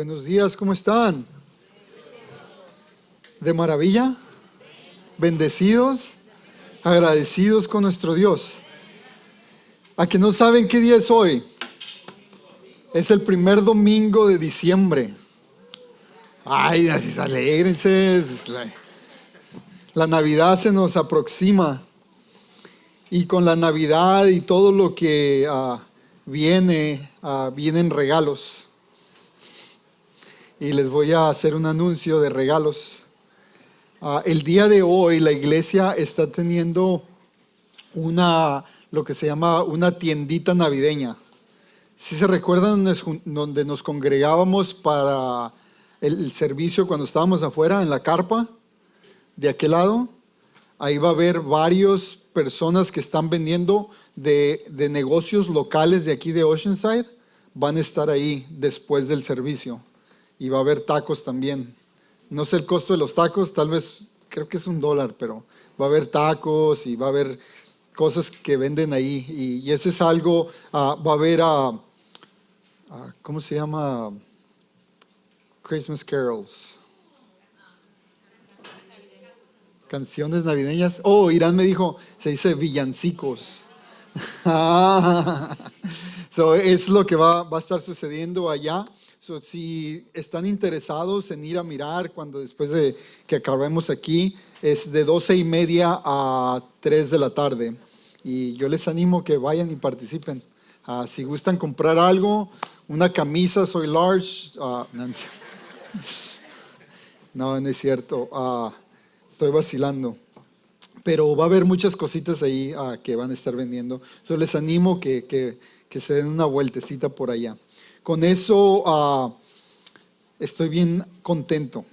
Buenos días, ¿cómo están? ¿De maravilla? ¿Bendecidos? ¿Agradecidos con nuestro Dios? ¿A que no saben qué día es hoy? Es el primer domingo de diciembre. Ay, alégrense. La Navidad se nos aproxima. Y con la Navidad y todo lo que vienen regalos. Y les voy a hacer un anuncio de regalos. El día de hoy la iglesia está teniendo lo que se llama una tiendita navideña. Si se recuerdan donde nos congregábamos para el servicio cuando estábamos afuera en la carpa, de aquel lado, ahí va a haber varias personas que están vendiendo de negocios locales de aquí de Oceanside, van a estar ahí después del servicio. Y va a haber tacos también. No sé el costo de los tacos, tal vez, creo que es $1, pero va a haber tacos y va a haber cosas que venden ahí. Y eso es algo, va a haber, ¿cómo se llama? Christmas carols. Canciones navideñas. Oh, Irán me dijo, se dice villancicos. Es lo que va a estar sucediendo allá. Si están interesados en ir a mirar después de que acabemos aquí, es de 12:30 a 3 de la tarde. Y yo les animo que vayan y participen. Si gustan comprar algo, una camisa, soy large. No es cierto. Estoy vacilando. Pero va a haber muchas cositas ahí que van a estar vendiendo. Yo les animo que se den una vueltecita por allá. Con eso estoy bien contento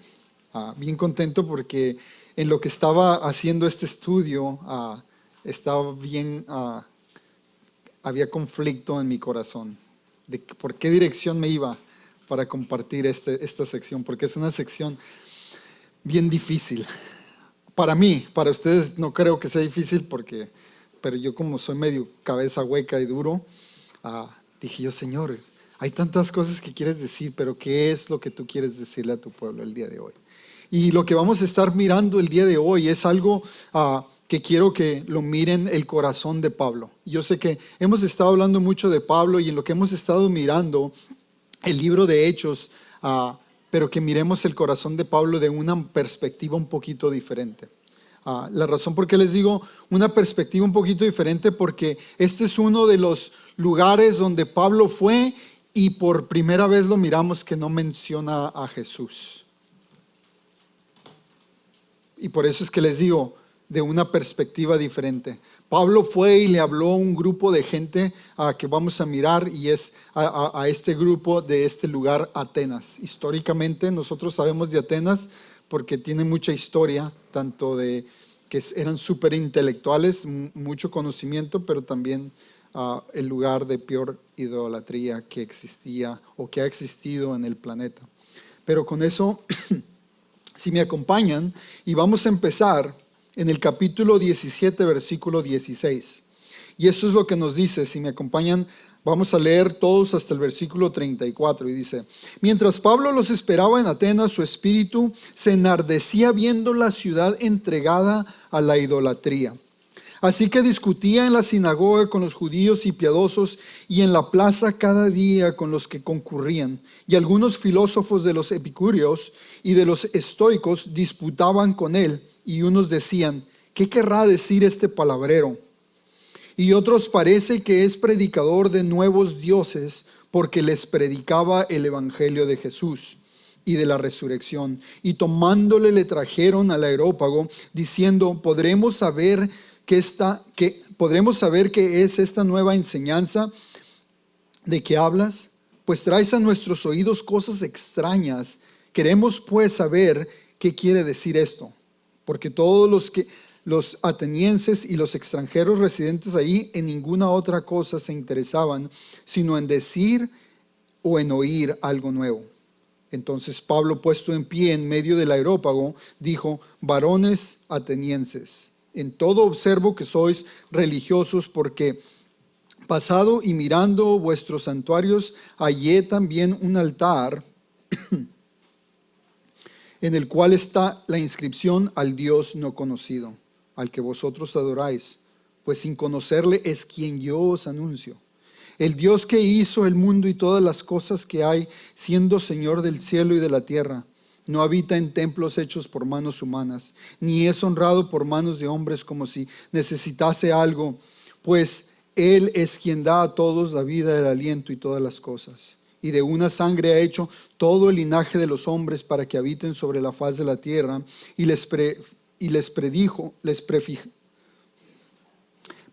porque en lo que estaba haciendo este estudio había conflicto en mi corazón de por qué dirección me iba para compartir esta sección, porque es una sección bien difícil. Para mí, para ustedes no creo que sea difícil pero yo como soy medio cabeza hueca y duro, dije yo, Señor, hay tantas cosas que quieres decir, pero ¿qué es lo que tú quieres decirle a tu pueblo el día de hoy? Y lo que vamos a estar mirando el día de hoy es algo que quiero que lo miren, el corazón de Pablo. Yo sé que hemos estado hablando mucho de Pablo y en lo que hemos estado mirando el libro de Hechos, pero que miremos el corazón de Pablo de una perspectiva un poquito diferente. La razón por qué les digo una perspectiva un poquito diferente, porque este es uno de los lugares donde Pablo fue y por primera vez lo miramos que no menciona a Jesús. Y por eso es que les digo, de una perspectiva diferente. Pablo fue y le habló a un grupo de gente que vamos a mirar, y es a este grupo de este lugar, Atenas. Históricamente nosotros sabemos de Atenas porque tiene mucha historia, tanto de que eran súper intelectuales, mucho conocimiento, pero también el lugar de peor idolatría que existía o que ha existido en el planeta. Pero con eso, si me acompañan, y vamos a empezar en el capítulo 17, versículo 16. Y eso es lo que nos dice. Si me acompañan, vamos a leer todos hasta el versículo 34. Y dice: mientras Pablo los esperaba en Atenas, su espíritu se enardecía viendo la ciudad entregada a la idolatría. Así que discutía en la sinagoga con los judíos y piadosos, y en la plaza cada día con los que concurrían. Y algunos filósofos de los epicúreos y de los estoicos disputaban con él, y unos decían: ¿qué querrá decir este palabrero? Y otros parece que es predicador de nuevos dioses, porque les predicaba el evangelio de Jesús y de la resurrección. Y tomándole le trajeron al Areópago, diciendo: ¿Podremos saber qué es esta nueva enseñanza de que hablas? Pues traes a nuestros oídos cosas extrañas. Queremos pues saber qué quiere decir esto. Porque todos los atenienses y los extranjeros residentes ahí en ninguna otra cosa se interesaban, sino en decir o en oír algo nuevo. Entonces Pablo, puesto en pie en medio del Areópago, dijo: varones atenienses, en todo observo que sois religiosos, porque pasado y mirando vuestros santuarios, hallé también un altar en el cual está la inscripción al Dios no conocido, al que vosotros adoráis, pues sin conocerle es quien yo os anuncio. El Dios que hizo el mundo y todas las cosas que hay, siendo Señor del cielo y de la tierra, no habita en templos hechos por manos humanas, ni es honrado por manos de hombres como si necesitase algo, pues Él es quien da a todos la vida, el aliento y todas las cosas. Y de una sangre ha hecho todo el linaje de los hombres para que habiten sobre la faz de la tierra, y les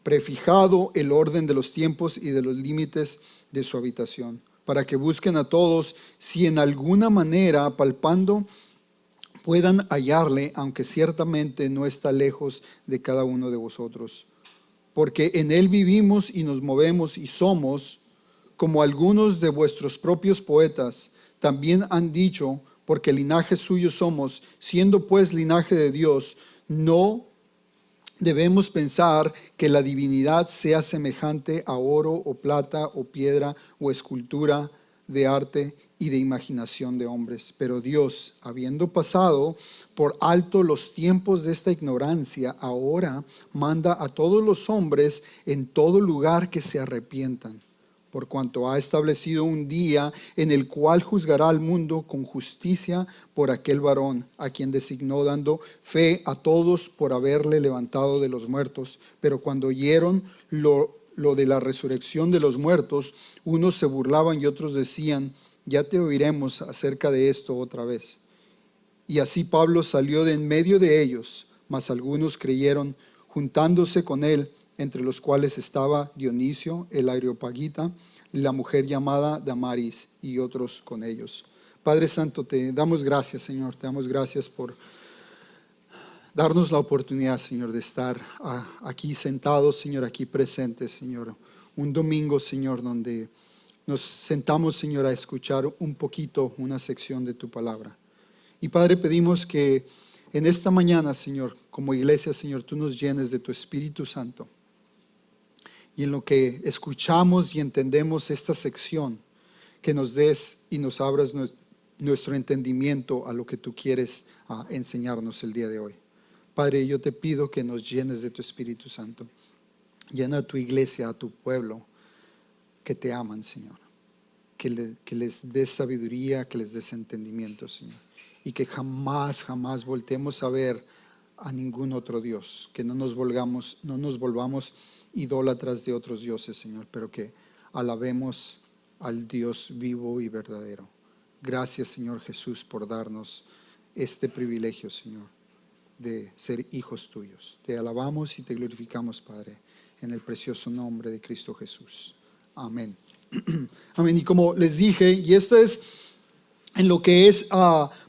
prefijado el orden de los tiempos y de los límites de su habitación, para que busquen a todos, si en alguna manera, palpando, puedan hallarle, aunque ciertamente no está lejos de cada uno de vosotros. Porque en Él vivimos y nos movemos y somos, como algunos de vuestros propios poetas también han dicho, porque linaje suyo somos, siendo pues linaje de Dios, no debemos pensar que la divinidad sea semejante a oro o plata o piedra o escultura de arte y de imaginación de hombres. Pero Dios, habiendo pasado por alto los tiempos de esta ignorancia, ahora manda a todos los hombres en todo lugar que se arrepientan, por cuanto ha establecido un día en el cual juzgará al mundo con justicia por aquel varón a quien designó, dando fe a todos por haberle levantado de los muertos. Pero cuando oyeron lo de la resurrección de los muertos, unos se burlaban y otros decían: ya te oiremos acerca de esto otra vez. Y así Pablo salió de en medio de ellos, mas algunos creyeron, juntándose con él, entre los cuales estaba Dionisio el Areopagita, la mujer llamada Damaris, y otros con ellos. Padre Santo, te damos gracias, Señor, te damos gracias por darnos la oportunidad, Señor, de estar aquí sentados, Señor, aquí presentes, Señor. Un domingo, Señor, donde nos sentamos, Señor, a escuchar un poquito, una sección de tu palabra. Y Padre, pedimos que en esta mañana, Señor, como iglesia, Señor, tú nos llenes de tu Espíritu Santo. Y en lo que escuchamos y entendemos esta sección, que nos des y nos abras nuestro entendimiento a lo que tú quieres enseñarnos el día de hoy. Padre, yo te pido que nos llenes de tu Espíritu Santo. Llena a tu iglesia, a tu pueblo que te aman, Señor. Que les des sabiduría, que les des entendimiento, Señor. Y que jamás voltemos a ver a ningún otro Dios. Que no nos volvamos idólatras de otros dioses, Señor, pero que alabemos al Dios vivo y verdadero. Gracias, Señor Jesús, por darnos este privilegio, Señor, de ser hijos tuyos. Te alabamos y te glorificamos, Padre, en el precioso nombre de Cristo Jesús. Amén. Amén. Y como les dije, y esto es en lo que es,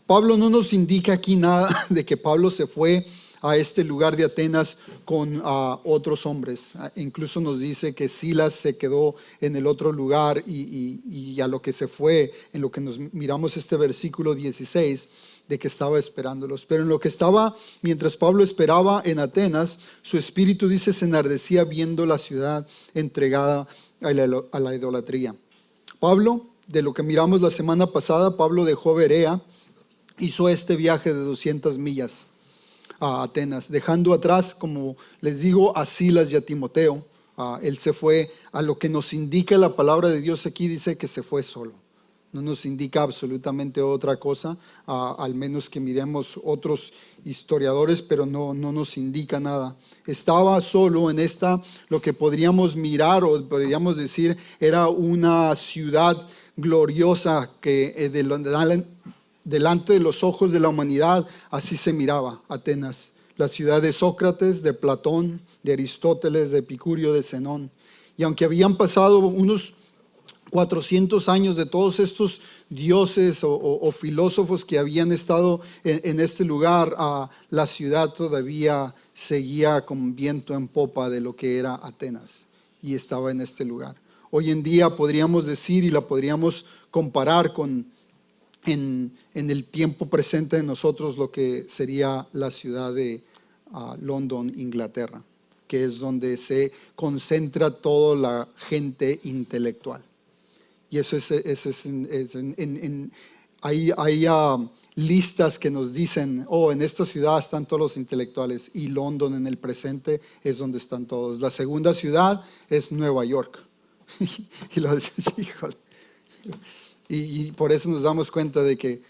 Pablo no nos indica aquí nada de que Pablo se fue a este lugar de Atenas con otros hombres. Incluso nos dice que Silas se quedó en el otro lugar y a lo que se fue, en lo que nos miramos este versículo 16, de que estaba esperándolos. Pero en lo que estaba, mientras Pablo esperaba en Atenas, su espíritu, dice, se enardecía viendo la ciudad entregada a la idolatría. Pablo, de lo que miramos la semana pasada, Pablo dejó Berea, hizo este viaje de 200 millas a Atenas, dejando atrás, como les digo, a Silas y a Timoteo. Él se fue, a lo que nos indica la palabra de Dios aquí, dice que se fue solo. No nos indica absolutamente otra cosa, al menos que miremos otros historiadores, pero no nos indica nada. Estaba solo en esta, lo que podríamos mirar o podríamos decir, era una ciudad gloriosa que delante de los ojos de la humanidad así se miraba Atenas, la ciudad de Sócrates, de Platón, de Aristóteles, de Epicurio, de Zenón. Y aunque habían pasado unos 400 años de todos estos dioses o filósofos que habían estado en este lugar, la ciudad todavía seguía con viento en popa de lo que era Atenas y estaba en este lugar. Hoy en día podríamos decir y la podríamos comparar con en el tiempo presente de nosotros lo que sería la ciudad de London, Inglaterra, que es donde se concentra toda la gente intelectual. Y eso es hay listas que nos dicen, en esta ciudad están todos los intelectuales, y London en el presente es donde están todos. La segunda ciudad es Nueva York. Y lo dices, híjole. Y por eso nos damos cuenta de que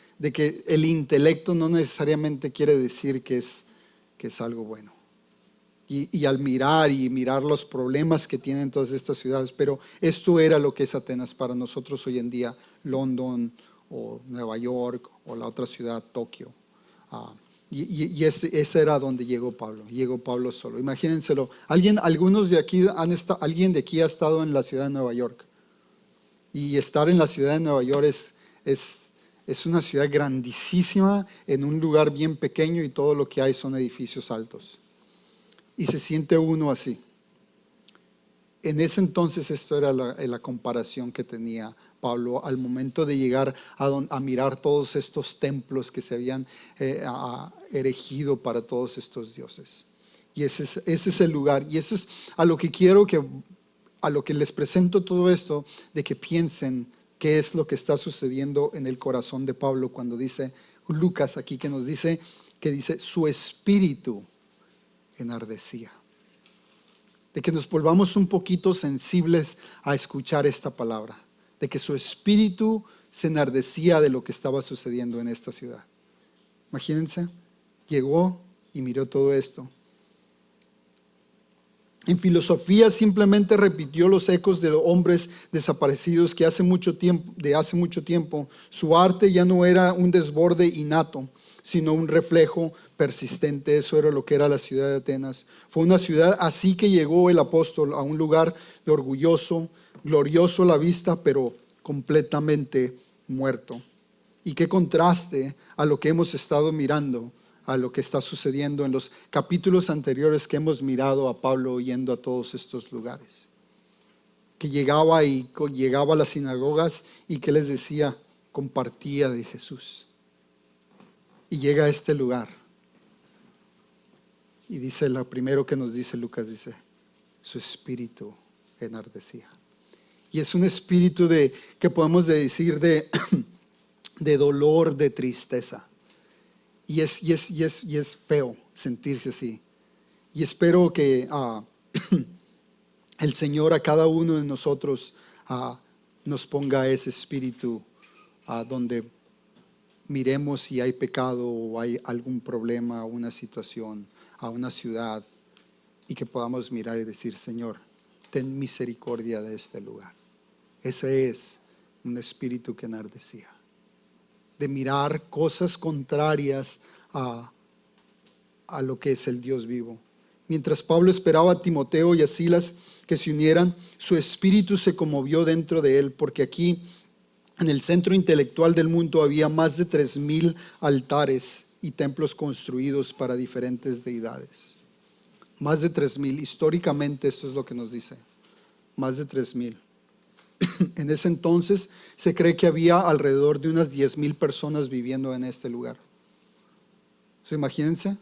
el intelecto no necesariamente quiere decir que es algo bueno. Y al mirar los problemas que tienen todas estas ciudades, pero esto era lo que es Atenas para nosotros hoy en día, London o Nueva York o la otra ciudad, Tokio. Ese era donde llegó Pablo solo. Imagínenselo. Algunos de aquí alguien de aquí ha estado en la ciudad de Nueva York. Y estar en la ciudad de Nueva York es una ciudad grandísima en un lugar bien pequeño, y todo lo que hay son edificios altos. Y se siente uno así. En ese entonces esto era la comparación que tenía Pablo al momento de llegar a mirar todos estos templos que se habían erigido para todos estos dioses. Y ese es el lugar. Y eso es a lo que les presento todo esto, de que piensen qué es lo que está sucediendo en el corazón de Pablo cuando dice Lucas aquí, que dice su espíritu enardecía. De que nos volvamos un poquito sensibles a escuchar esta palabra, de que su espíritu se enardecía de lo que estaba sucediendo en esta ciudad. Imagínense, llegó y miró todo esto. En filosofía simplemente repitió los ecos de los hombres desaparecidos de hace mucho tiempo. Su arte ya no era un desborde innato, sino un reflejo persistente. Eso era lo que era la ciudad de Atenas. Fue una ciudad así que llegó el apóstol a un lugar de glorioso a la vista, pero completamente muerto. Y qué contraste a lo que hemos estado mirando, a lo que está sucediendo en los capítulos anteriores que hemos mirado a Pablo yendo a todos estos lugares. Que llegaba a las sinagogas y que les decía, compartía de Jesús. Y llega a este lugar y dice, lo primero que nos dice Lucas, dice, su espíritu enardecía. Y es un espíritu que podemos decir de dolor, de tristeza. Y es feo sentirse así. Y espero que el Señor a cada uno de nosotros nos ponga ese espíritu donde miremos si hay pecado o hay algún problema, una situación, a una ciudad, y que podamos mirar y decir, Señor, ten misericordia de este lugar. Ese es un espíritu que enardecía, de mirar cosas contrarias a lo que es el Dios vivo. Mientras Pablo esperaba a Timoteo y a Silas que se unieran, su espíritu se conmovió dentro de él, porque aquí en el centro intelectual del mundo había más de 3,000 altares y templos construidos para diferentes deidades. Más de 3,000. Históricamente esto es lo que nos dice. Más de 3,000. En ese entonces se cree que había alrededor de unas 10,000 personas viviendo en este lugar. Imagínense,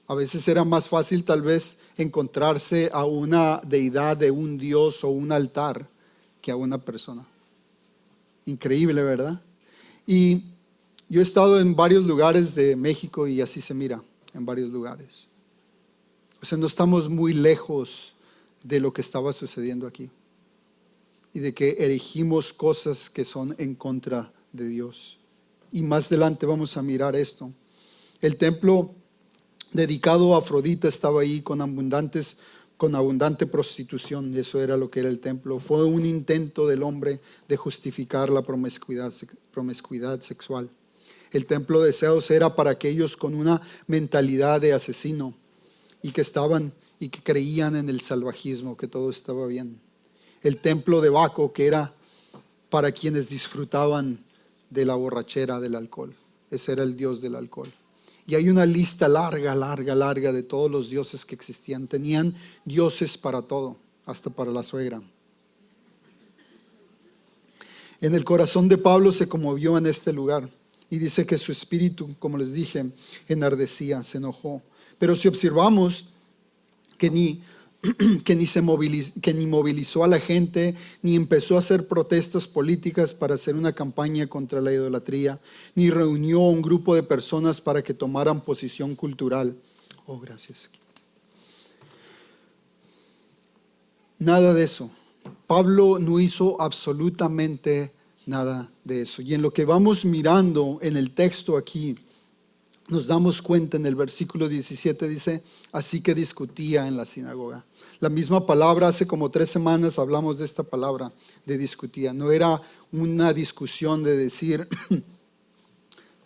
a veces era más fácil tal vez encontrarse a una deidad de un dios o un altar que a una persona. Increíble, ¿verdad? Y yo he estado en varios lugares de México y así se mira, en varios lugares. No estamos muy lejos de lo que estaba sucediendo aquí. Y de que erigimos cosas que son en contra de Dios. Y más adelante vamos a mirar esto. El templo dedicado a Afrodita estaba ahí con abundante prostitución. Eso era lo que era el templo. Fue un intento del hombre de justificar la promiscuidad sexual. El templo de Zeus era para aquellos con una mentalidad de asesino y que creían en el salvajismo, que todo estaba bien. El templo de Baco, que era para quienes disfrutaban de la borrachera, del alcohol. Ese era el dios del alcohol. Y hay una lista larga de todos los dioses que existían. Tenían dioses para todo, hasta para la suegra. En el corazón de Pablo se conmovió en este lugar. Y dice que su espíritu, como les dije, enardecía, se enojó. Pero si observamos que ni que ni movilizó a la gente, ni empezó a hacer protestas políticas para hacer una campaña contra la idolatría, ni reunió a un grupo de personas para que tomaran posición cultural. Oh, gracias. Nada de eso. Pablo no hizo absolutamente nada de eso. Y en lo que vamos mirando en el texto aquí, nos damos cuenta en el versículo 17, dice, así que discutía en la sinagoga. La misma palabra, hace como 3 semanas hablamos de esta palabra, de discutía. No era una discusión de decir,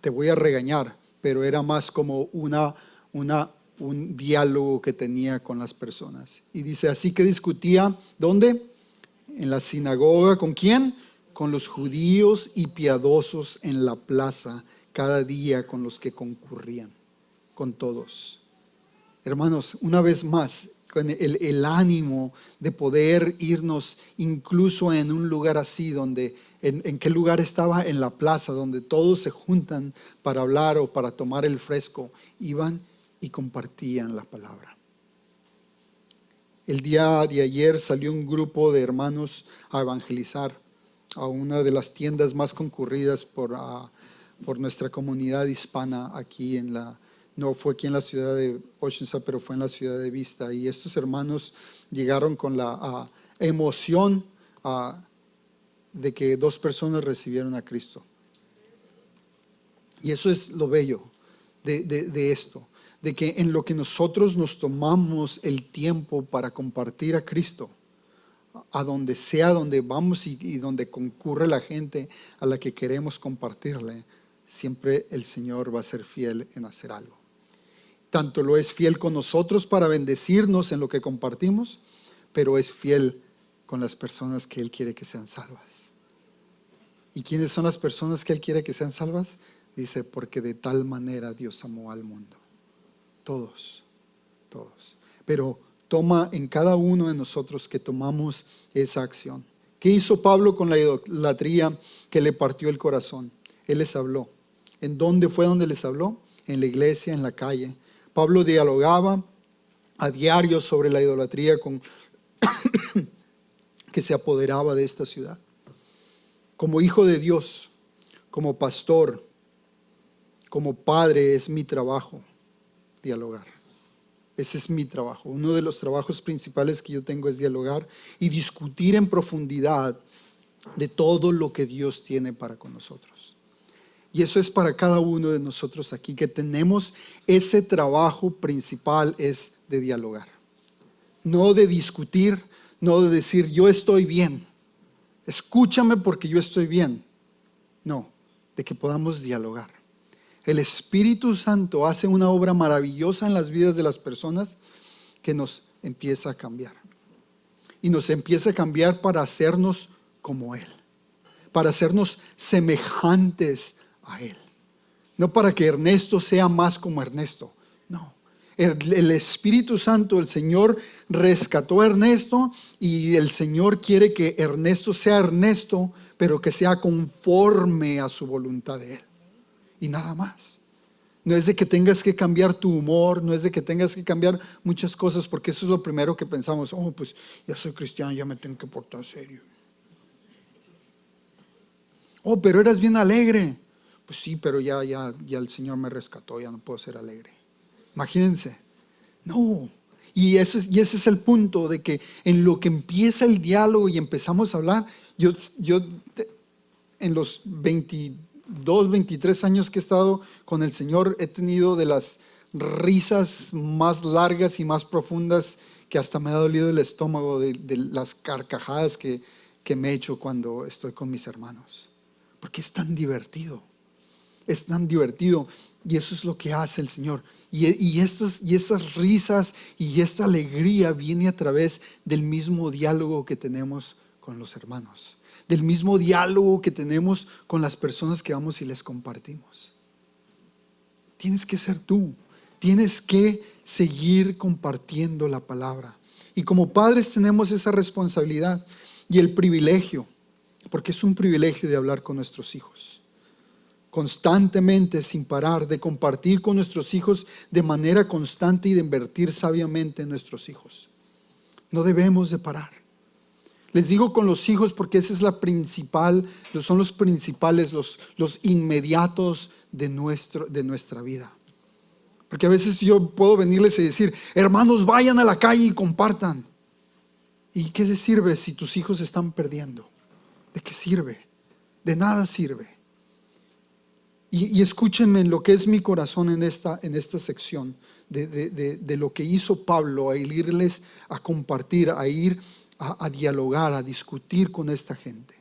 te voy a regañar, pero era más como un diálogo que tenía con las personas. Y dice, así que discutía, ¿dónde? En la sinagoga. ¿Con quién? Con los judíos y piadosos en la plaza, cada día con los que concurrían, con todos. Hermanos, una vez más, con el ánimo de poder irnos incluso en un lugar así, donde, ¿en qué lugar estaba? En la plaza, donde todos se juntan para hablar o para tomar el fresco, iban y compartían la palabra. El día de ayer salió un grupo de hermanos a evangelizar a una de las tiendas más concurridas por nuestra comunidad hispana aquí no fue aquí en la ciudad de Oceanside, pero fue en la ciudad de Vista. Y estos hermanos llegaron con la emoción de que 2 personas recibieron a Cristo. Y eso es lo bello de esto, de que en lo que nosotros nos tomamos el tiempo para compartir a Cristo, a donde sea, donde vamos y donde concurre la gente a la que queremos compartirle, siempre el Señor va a ser fiel en hacer algo. Tanto lo es fiel con nosotros para bendecirnos en lo que compartimos, pero es fiel con las personas que Él quiere que sean salvas. ¿Y quiénes son las personas que Él quiere que sean salvas? Dice, porque de tal manera Dios amó al mundo. Todos. Pero toma en cada uno de nosotros que tomamos esa acción. ¿Qué hizo Pablo con la idolatría que le partió el corazón? Él les habló. ¿En dónde fue donde les habló? En la iglesia, en la calle. Pablo dialogaba a diario sobre la idolatría que se apoderaba de esta ciudad. Como hijo de Dios, como pastor, como padre, es mi trabajo dialogar. Ese es mi trabajo. Uno de los trabajos principales que yo tengo es dialogar y discutir en profundidad de todo lo que Dios tiene para con nosotros. Y eso es para cada uno de nosotros aquí, que tenemos ese trabajo principal, es de dialogar. No de discutir, no de decir yo estoy bien, escúchame porque yo estoy bien. No, de que podamos dialogar. El Espíritu Santo hace una obra maravillosa en las vidas de las personas que nos empieza a cambiar. Y nos empieza a cambiar para hacernos como Él, para hacernos semejantes a Él. No para que Ernesto sea más como Ernesto, no. El Espíritu Santo, el Señor rescató a Ernesto y el Señor quiere que Ernesto sea Ernesto, pero que sea conforme a su voluntad de Él. Y nada más. No es de que tengas que cambiar tu humor, no es de que tengas que cambiar muchas cosas, porque eso es lo primero que pensamos. Oh, pues ya soy cristiano, ya me tengo que portar serio. Oh, pero eras bien alegre. Pues sí, pero ya el Señor me rescató, ya no puedo ser alegre. Imagínense. No. Y ese es el punto, de que en lo que empieza el diálogo y empezamos a hablar, yo en los 22, 23 años que he estado con el Señor, he tenido de las risas más largas y más profundas que hasta me ha dolido el estómago de las carcajadas que me he hecho cuando estoy con mis hermanos. Porque es tan divertido. Es tan divertido. Y eso es lo que hace el Señor. Y esas risas y esta alegría viene a través del mismo diálogo que tenemos con los hermanos. Del mismo diálogo que tenemos con las personas que vamos y les compartimos. Tienes que ser tú. Tienes que seguir compartiendo la palabra. Y como padres tenemos esa responsabilidad y el privilegio, porque es un privilegio de hablar con nuestros hijos. Constantemente, sin parar, de compartir con nuestros hijos de manera constante y de invertir sabiamente en nuestros hijos. No debemos de parar. Les digo con los hijos porque esa es la principal, son los principales, los inmediatos de nuestra vida. Porque a veces yo puedo venirles y decir, hermanos, vayan a la calle y compartan. ¿Y qué les sirve si tus hijos están perdiendo? ¿De qué sirve? De nada sirve. Y escúchenme en lo que es mi corazón en esta sección de lo que hizo Pablo, a irles a compartir, a ir a dialogar, a discutir con esta gente.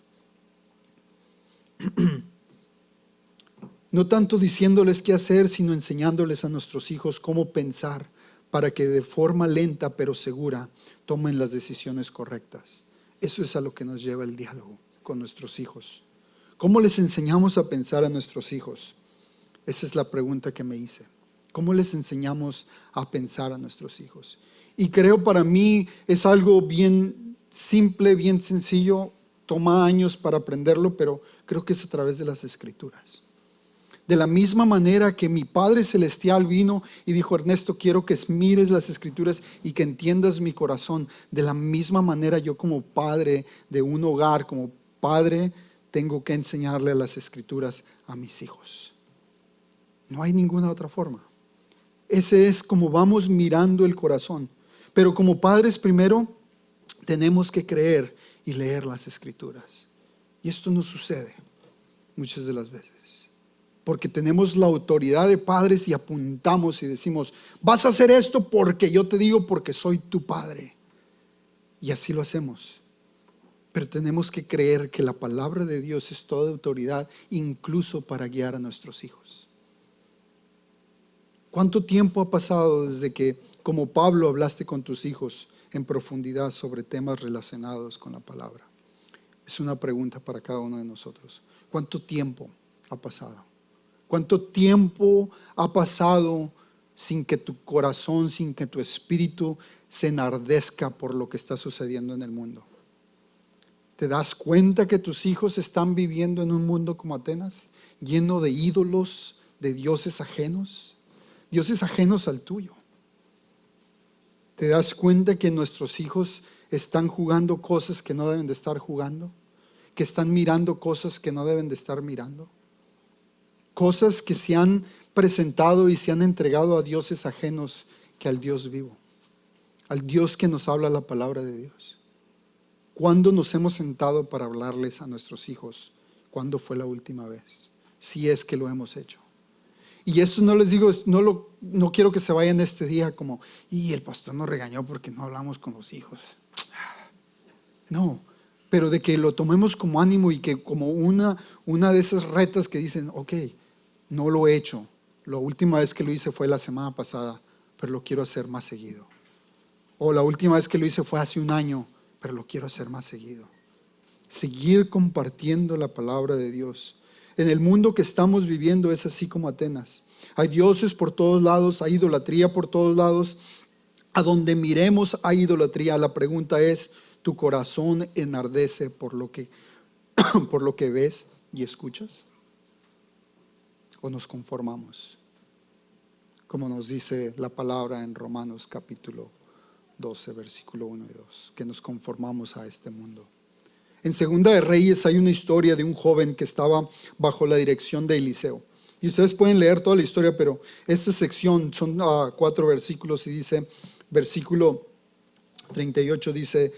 No tanto diciéndoles qué hacer, sino enseñándoles a nuestros hijos cómo pensar para que de forma lenta pero segura tomen las decisiones correctas. Eso es a lo que nos lleva el diálogo con nuestros hijos. ¿Cómo les enseñamos a pensar a nuestros hijos? Esa es la pregunta que me hice. ¿Cómo les enseñamos a pensar a nuestros hijos? Y creo para mí es algo bien simple, bien sencillo. Toma años para aprenderlo, pero creo que es a través de las Escrituras. De la misma manera que mi Padre Celestial vino y dijo, Ernesto, quiero que mires las Escrituras y que entiendas mi corazón. De la misma manera yo como padre de un hogar, como padre, tengo que enseñarle las Escrituras a mis hijos. No hay ninguna otra forma. Ese es como vamos mirando el corazón. Pero como padres primero tenemos que creer y leer las Escrituras. Y esto no sucede muchas de las veces. Porque tenemos la autoridad de padres y apuntamos y decimos, vas a hacer esto porque yo te digo, porque soy tu padre. Y así lo hacemos. Pero tenemos que creer que la palabra de Dios es toda autoridad, incluso para guiar a nuestros hijos. ¿Cuánto tiempo ha pasado desde que, como Pablo, hablaste con tus hijos en profundidad sobre temas relacionados con la palabra? Es una pregunta para cada uno de nosotros. ¿Cuánto tiempo ha pasado? ¿Cuánto tiempo ha pasado sin que tu corazón, sin que tu espíritu se enardezca por lo que está sucediendo en el mundo? ¿Te das cuenta que tus hijos están viviendo en un mundo como Atenas, lleno de ídolos, de dioses ajenos al tuyo? ¿Te das cuenta que nuestros hijos están jugando cosas que no deben de estar jugando? ¿Que están mirando cosas que no deben de estar mirando? Cosas que se han presentado y se han entregado a dioses ajenos que al Dios vivo, al Dios que nos habla la palabra de Dios. ¿Cuándo nos hemos sentado para hablarles a nuestros hijos? ¿Cuándo fue la última vez? Si es que lo hemos hecho. Y eso no les digo, no quiero que se vayan este día como, y el pastor nos regañó porque no hablamos con los hijos. No, pero de que lo tomemos como ánimo y que como una de esas retas que dicen, ok, no lo he hecho. La última vez que lo hice fue la semana pasada, pero lo quiero hacer más seguido. O la última vez que lo hice fue hace un año, pero lo quiero hacer más seguido. Seguir compartiendo la palabra de Dios. En el mundo que estamos viviendo es así como Atenas. Hay dioses por todos lados, hay idolatría por todos lados. A donde miremos hay idolatría. La pregunta es, ¿tu corazón enardece por lo que ves y escuchas? ¿O nos conformamos? Como nos dice la palabra en Romanos capítulo 12, versículo 1 y 2, que nos conformamos a este mundo. En Segunda de Reyes hay una historia de un joven que estaba bajo la dirección de Eliseo. Y ustedes pueden leer toda la historia, pero esta sección son 4 versículos y dice, versículo 38 dice,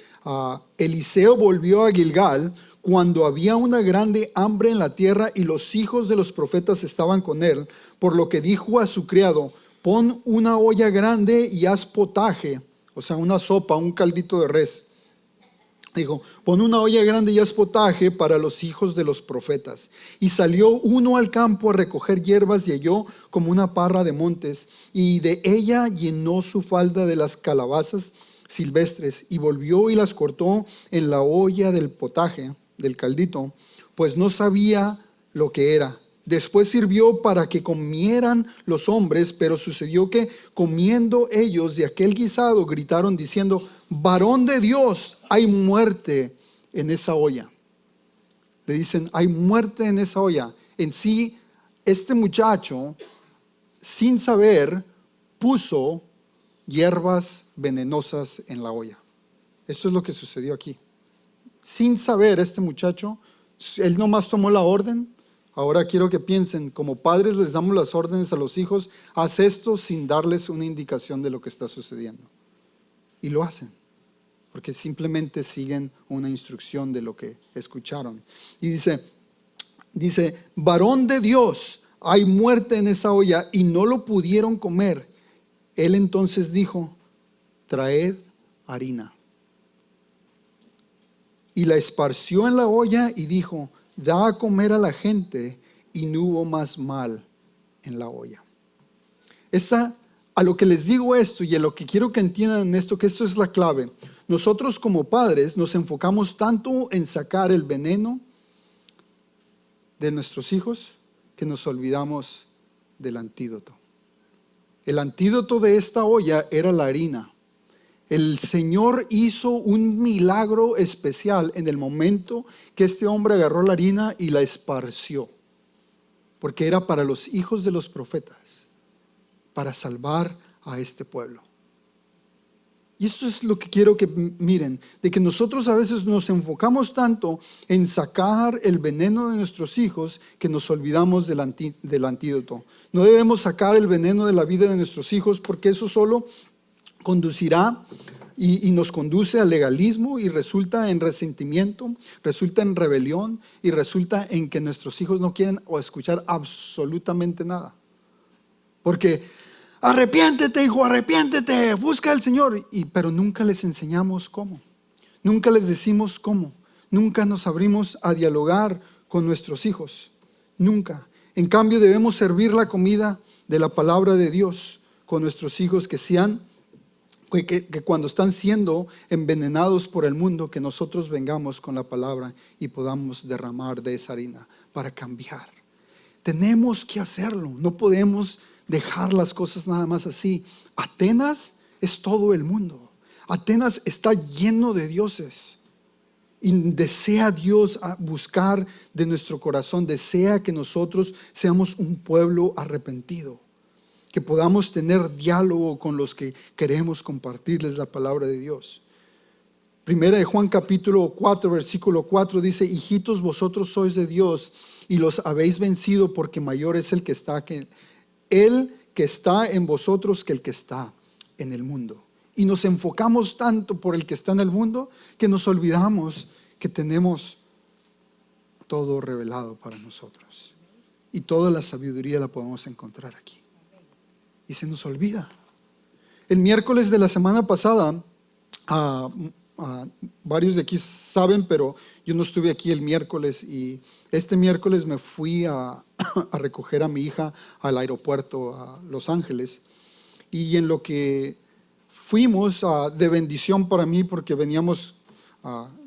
Eliseo volvió a Gilgal cuando había una grande hambre en la tierra y los hijos de los profetas estaban con él, por lo que dijo a su criado, pon una olla grande y haz potaje, o sea, una sopa, un caldito de res. Dijo, pon una olla grande y haz potaje para los hijos de los profetas. Y salió uno al campo a recoger hierbas y halló como una parra de montes, y de ella llenó su falda de las calabazas silvestres, y volvió y las cortó en la olla del potaje, del caldito, pues no sabía lo que era. Después sirvió para que comieran los hombres, pero sucedió que comiendo ellos de aquel guisado gritaron diciendo, varón de Dios, hay muerte en esa olla. Le dicen, hay muerte en esa olla. En sí, este muchacho, sin saber, puso hierbas venenosas en la olla. Esto es lo que sucedió aquí. Sin saber, este muchacho, él nomás tomó la orden. Ahora quiero que piensen, como padres les damos las órdenes a los hijos, haz esto sin darles una indicación de lo que está sucediendo. Y lo hacen, porque simplemente siguen una instrucción de lo que escucharon. Y dice, varón de Dios, hay muerte en esa olla y no lo pudieron comer. Él entonces dijo, traed harina. Y la esparció en la olla y dijo, da a comer a la gente, y no hubo más mal en la olla. A lo que les digo esto y a lo que quiero que entiendan esto, que esto es la clave. Nosotros como padres nos enfocamos tanto en sacar el veneno de nuestros hijos que nos olvidamos del antídoto. El antídoto de esta olla era la harina. El Señor hizo un milagro especial en el momento que este hombre agarró la harina y la esparció, porque era para los hijos de los profetas, para salvar a este pueblo. Y esto es lo que quiero que miren, de que nosotros a veces nos enfocamos tanto en sacar el veneno de nuestros hijos que nos olvidamos del antídoto. No debemos sacar el veneno de la vida de nuestros hijos, porque eso solo conducirá y nos conduce al legalismo, y resulta en resentimiento, resulta en rebelión, y resulta en que nuestros hijos no quieren o escuchar absolutamente nada. Porque arrepiéntete, hijo, arrepiéntete, busca al Señor, pero nunca les enseñamos cómo, nunca les decimos cómo, nunca nos abrimos a dialogar con nuestros hijos, nunca. En cambio debemos servir la comida de la palabra de Dios con nuestros hijos, que cuando están siendo envenenados por el mundo, que nosotros vengamos con la palabra y podamos derramar de esa harina para cambiar. Tenemos que hacerlo, no podemos dejar las cosas nada más así. Atenas es todo el mundo. Atenas está lleno de dioses. Y desea Dios buscar de nuestro corazón, desea que nosotros seamos un pueblo arrepentido, que podamos tener diálogo con los que queremos compartirles la palabra de Dios. Primera de Juan capítulo 4 versículo 4 dice, hijitos, vosotros sois de Dios y los habéis vencido, porque mayor es el que está en vosotros que el que está en el mundo. Y nos enfocamos tanto por el que está en el mundo que nos olvidamos que tenemos todo revelado para nosotros. Y toda la sabiduría la podemos encontrar aquí. Y se nos olvida. El miércoles de la semana pasada, varios de aquí saben, pero yo no estuve aquí el miércoles, y este miércoles me fui a recoger a mi hija al aeropuerto a Los Ángeles, y en lo que fuimos de bendición para mí, porque veníamos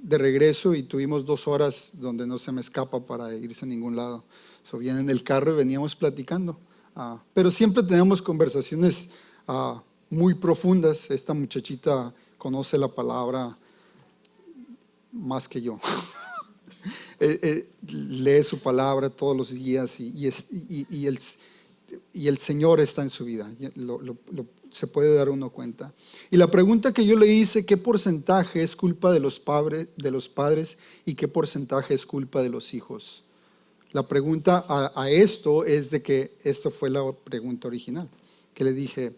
de regreso y tuvimos 2 horas donde no se me escapa para irse a ningún lado. Viene en el carro y veníamos platicando, pero siempre tenemos conversaciones muy profundas. Esta muchachita conoce la palabra más que yo. Lee su palabra todos los días, y el Señor está en su vida. Se puede dar uno cuenta. Y la pregunta que yo le hice, ¿qué porcentaje es culpa de los padres y qué porcentaje es culpa de los hijos? La pregunta a esto es de que esta fue la pregunta original, que le dije,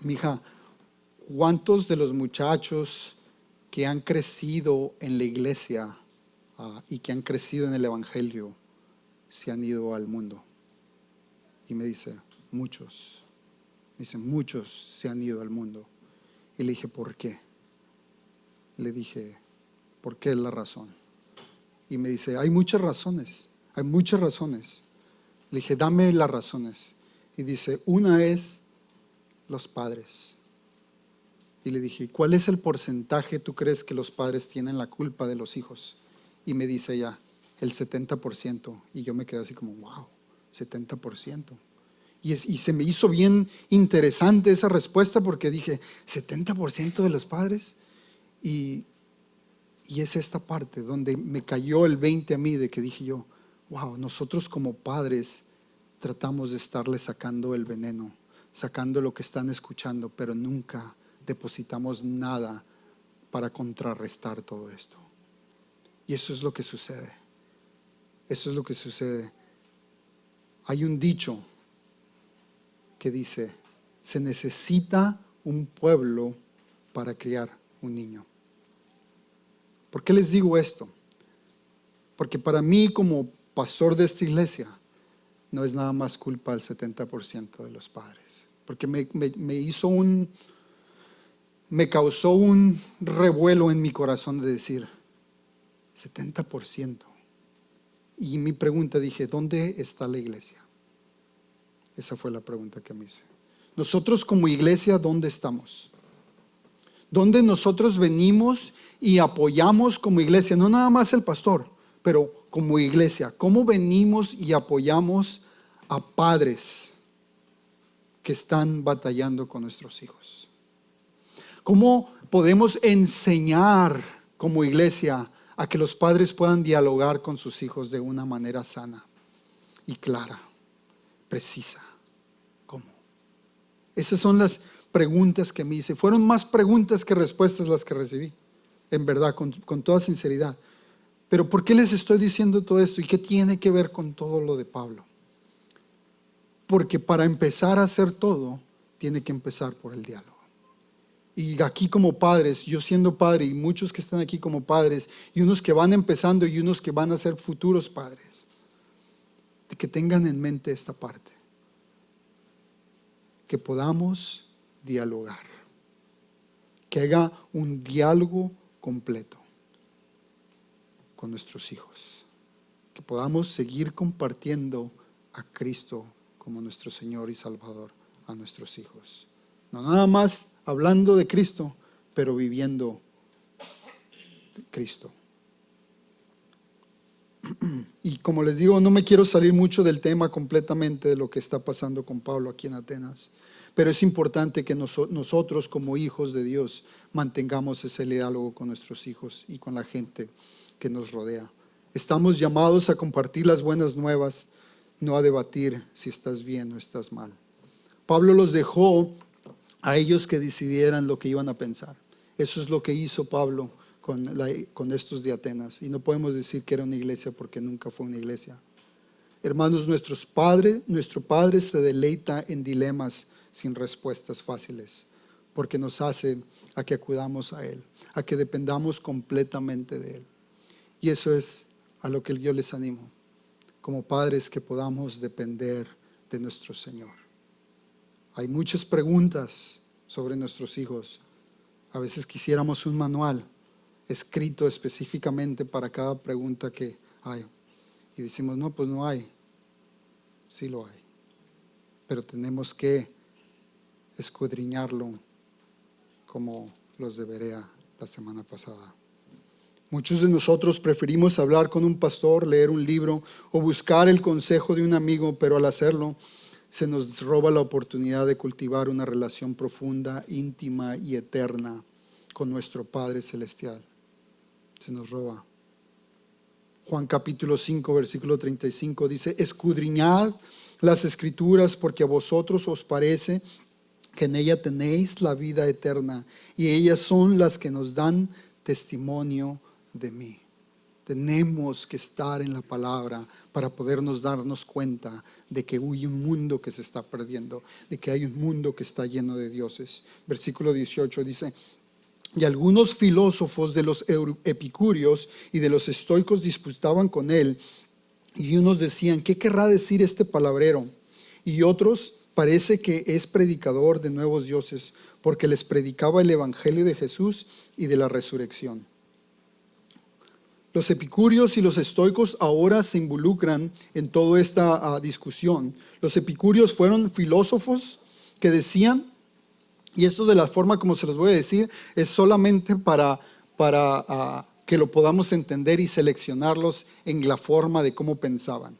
mija, ¿cuántos de los muchachos que han crecido en la iglesia y que han crecido en el evangelio se han ido al mundo? Y me dice, muchos. Dice, muchos se han ido al mundo. Y le dije, ¿por qué? Le dije, ¿por qué es la razón? Y me dice, hay muchas razones. Le dije, dame las razones. Y dice, una es los padres. Y le dije, ¿cuál es el porcentaje tú crees que los padres tienen la culpa de los hijos? Y me dice ella, el 70%. Y yo me quedé así como, wow, 70%. Y se me hizo bien interesante esa respuesta, porque dije, 70% de los padres. Y es esta parte donde me cayó el 20 a mí, de que dije yo, wow, nosotros como padres tratamos de estarle sacando el veneno, sacando lo que están escuchando, pero nunca depositamos nada para contrarrestar todo esto. Y eso es lo que sucede. Eso es lo que sucede. Hay un dicho que dice: se necesita un pueblo para criar un niño. ¿Por qué les digo esto? Porque para mí, como pastor de esta iglesia, no es nada más culpa del 70% de los padres. Porque me causó un revuelo en mi corazón de decir 70%. Y mi pregunta, dije, ¿dónde está la iglesia? Esa fue la pregunta que me hice. Nosotros como iglesia, ¿dónde estamos? ¿Dónde nosotros venimos y apoyamos como iglesia? No nada más el pastor, pero como iglesia. ¿Cómo venimos y apoyamos a padres que están batallando con nuestros hijos? ¿Cómo podemos enseñar como iglesia a que los padres puedan dialogar con sus hijos de una manera sana y clara, precisa? ¿Cómo? Esas son las preguntas que me hice. Fueron más preguntas que respuestas las que recibí, en verdad, con toda sinceridad. Pero ¿por qué les estoy diciendo todo esto? ¿Y qué tiene que ver con todo lo de Pablo? Porque para empezar a hacer todo, tiene que empezar por el diálogo. Y aquí como padres, yo siendo padre, y muchos que están aquí como padres, y unos que van empezando y unos que van a ser futuros padres, de que tengan en mente esta parte, que podamos dialogar, que haya un diálogo completo con nuestros hijos, que podamos seguir compartiendo a Cristo como nuestro Señor y Salvador a nuestros hijos. No nada más hablando de Cristo, pero viviendo de Cristo. Y como les digo, no me quiero salir mucho del tema completamente de lo que está pasando con Pablo aquí en Atenas, pero es importante que nosotros como hijos de Dios mantengamos ese diálogo con nuestros hijos y con la gente que nos rodea. Estamos llamados a compartir las buenas nuevas, no a debatir si estás bien o estás mal. Pablo los dejó a ellos que decidieran lo que iban a pensar. Eso es lo que hizo Pablo con estos de Atenas. Y no podemos decir que era una iglesia porque nunca fue una iglesia. Hermanos, nuestro Padre se deleita en dilemas sin respuestas fáciles, porque nos hace a que acudamos a Él, a que dependamos completamente de Él. Y eso es a lo que yo les animo, como padres, que podamos depender de nuestro Señor. Hay muchas preguntas sobre nuestros hijos. A veces quisiéramos un manual escrito específicamente para cada pregunta que hay. Y decimos, no, pues no hay. Sí lo hay. Pero tenemos que escudriñarlo como los de Berea la semana pasada. Muchos de nosotros preferimos hablar con un pastor, leer un libro o buscar el consejo de un amigo, pero al hacerlo se nos roba la oportunidad de cultivar una relación profunda, íntima y eterna con nuestro Padre Celestial. Se nos roba. Juan capítulo 5, versículo 35 dice: escudriñad las Escrituras, porque a vosotros os parece que en ella tenéis la vida eterna, y ellas son las que nos dan testimonio de mí. Tenemos que estar en la palabra para podernos darnos cuenta de que hay un mundo que se está perdiendo, de que hay un mundo que está lleno de dioses. Versículo 18 dice: y algunos filósofos de los epicúreos y de los estoicos disputaban con él, y unos decían: ¿qué querrá decir este palabrero? Y otros: parece que es predicador de nuevos dioses, porque les predicaba el evangelio de Jesús y de la resurrección. Los epicúreos y los estoicos ahora se involucran en toda esta discusión. Los epicúreos fueron filósofos que decían, y esto de la forma como se los voy a decir es solamente para que lo podamos entender y seleccionarlos en la forma de cómo pensaban.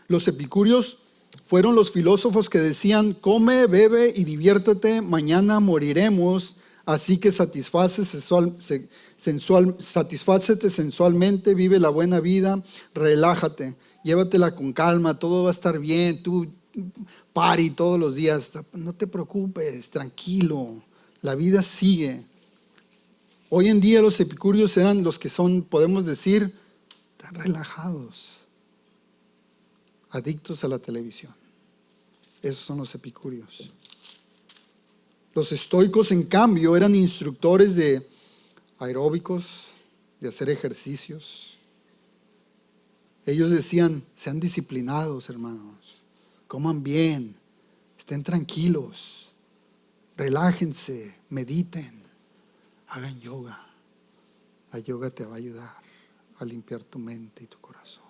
Los epicúreos fueron los filósofos que decían: come, bebe y diviértete, mañana moriremos. Así que satisfácete sensualmente, vive la buena vida, relájate, llévatela con calma, todo va a estar bien, tú party todos los días. No te preocupes, tranquilo, la vida sigue. Hoy en día los epicúreos eran los que son, podemos decir, tan relajados, adictos a la televisión. Esos son los epicúreos. Los estoicos, en cambio, eran instructores de aeróbicos, de hacer ejercicios. Ellos decían, sean disciplinados, hermanos, coman bien, estén tranquilos, relájense, mediten, hagan yoga. La yoga te va a ayudar a limpiar tu mente y tu corazón.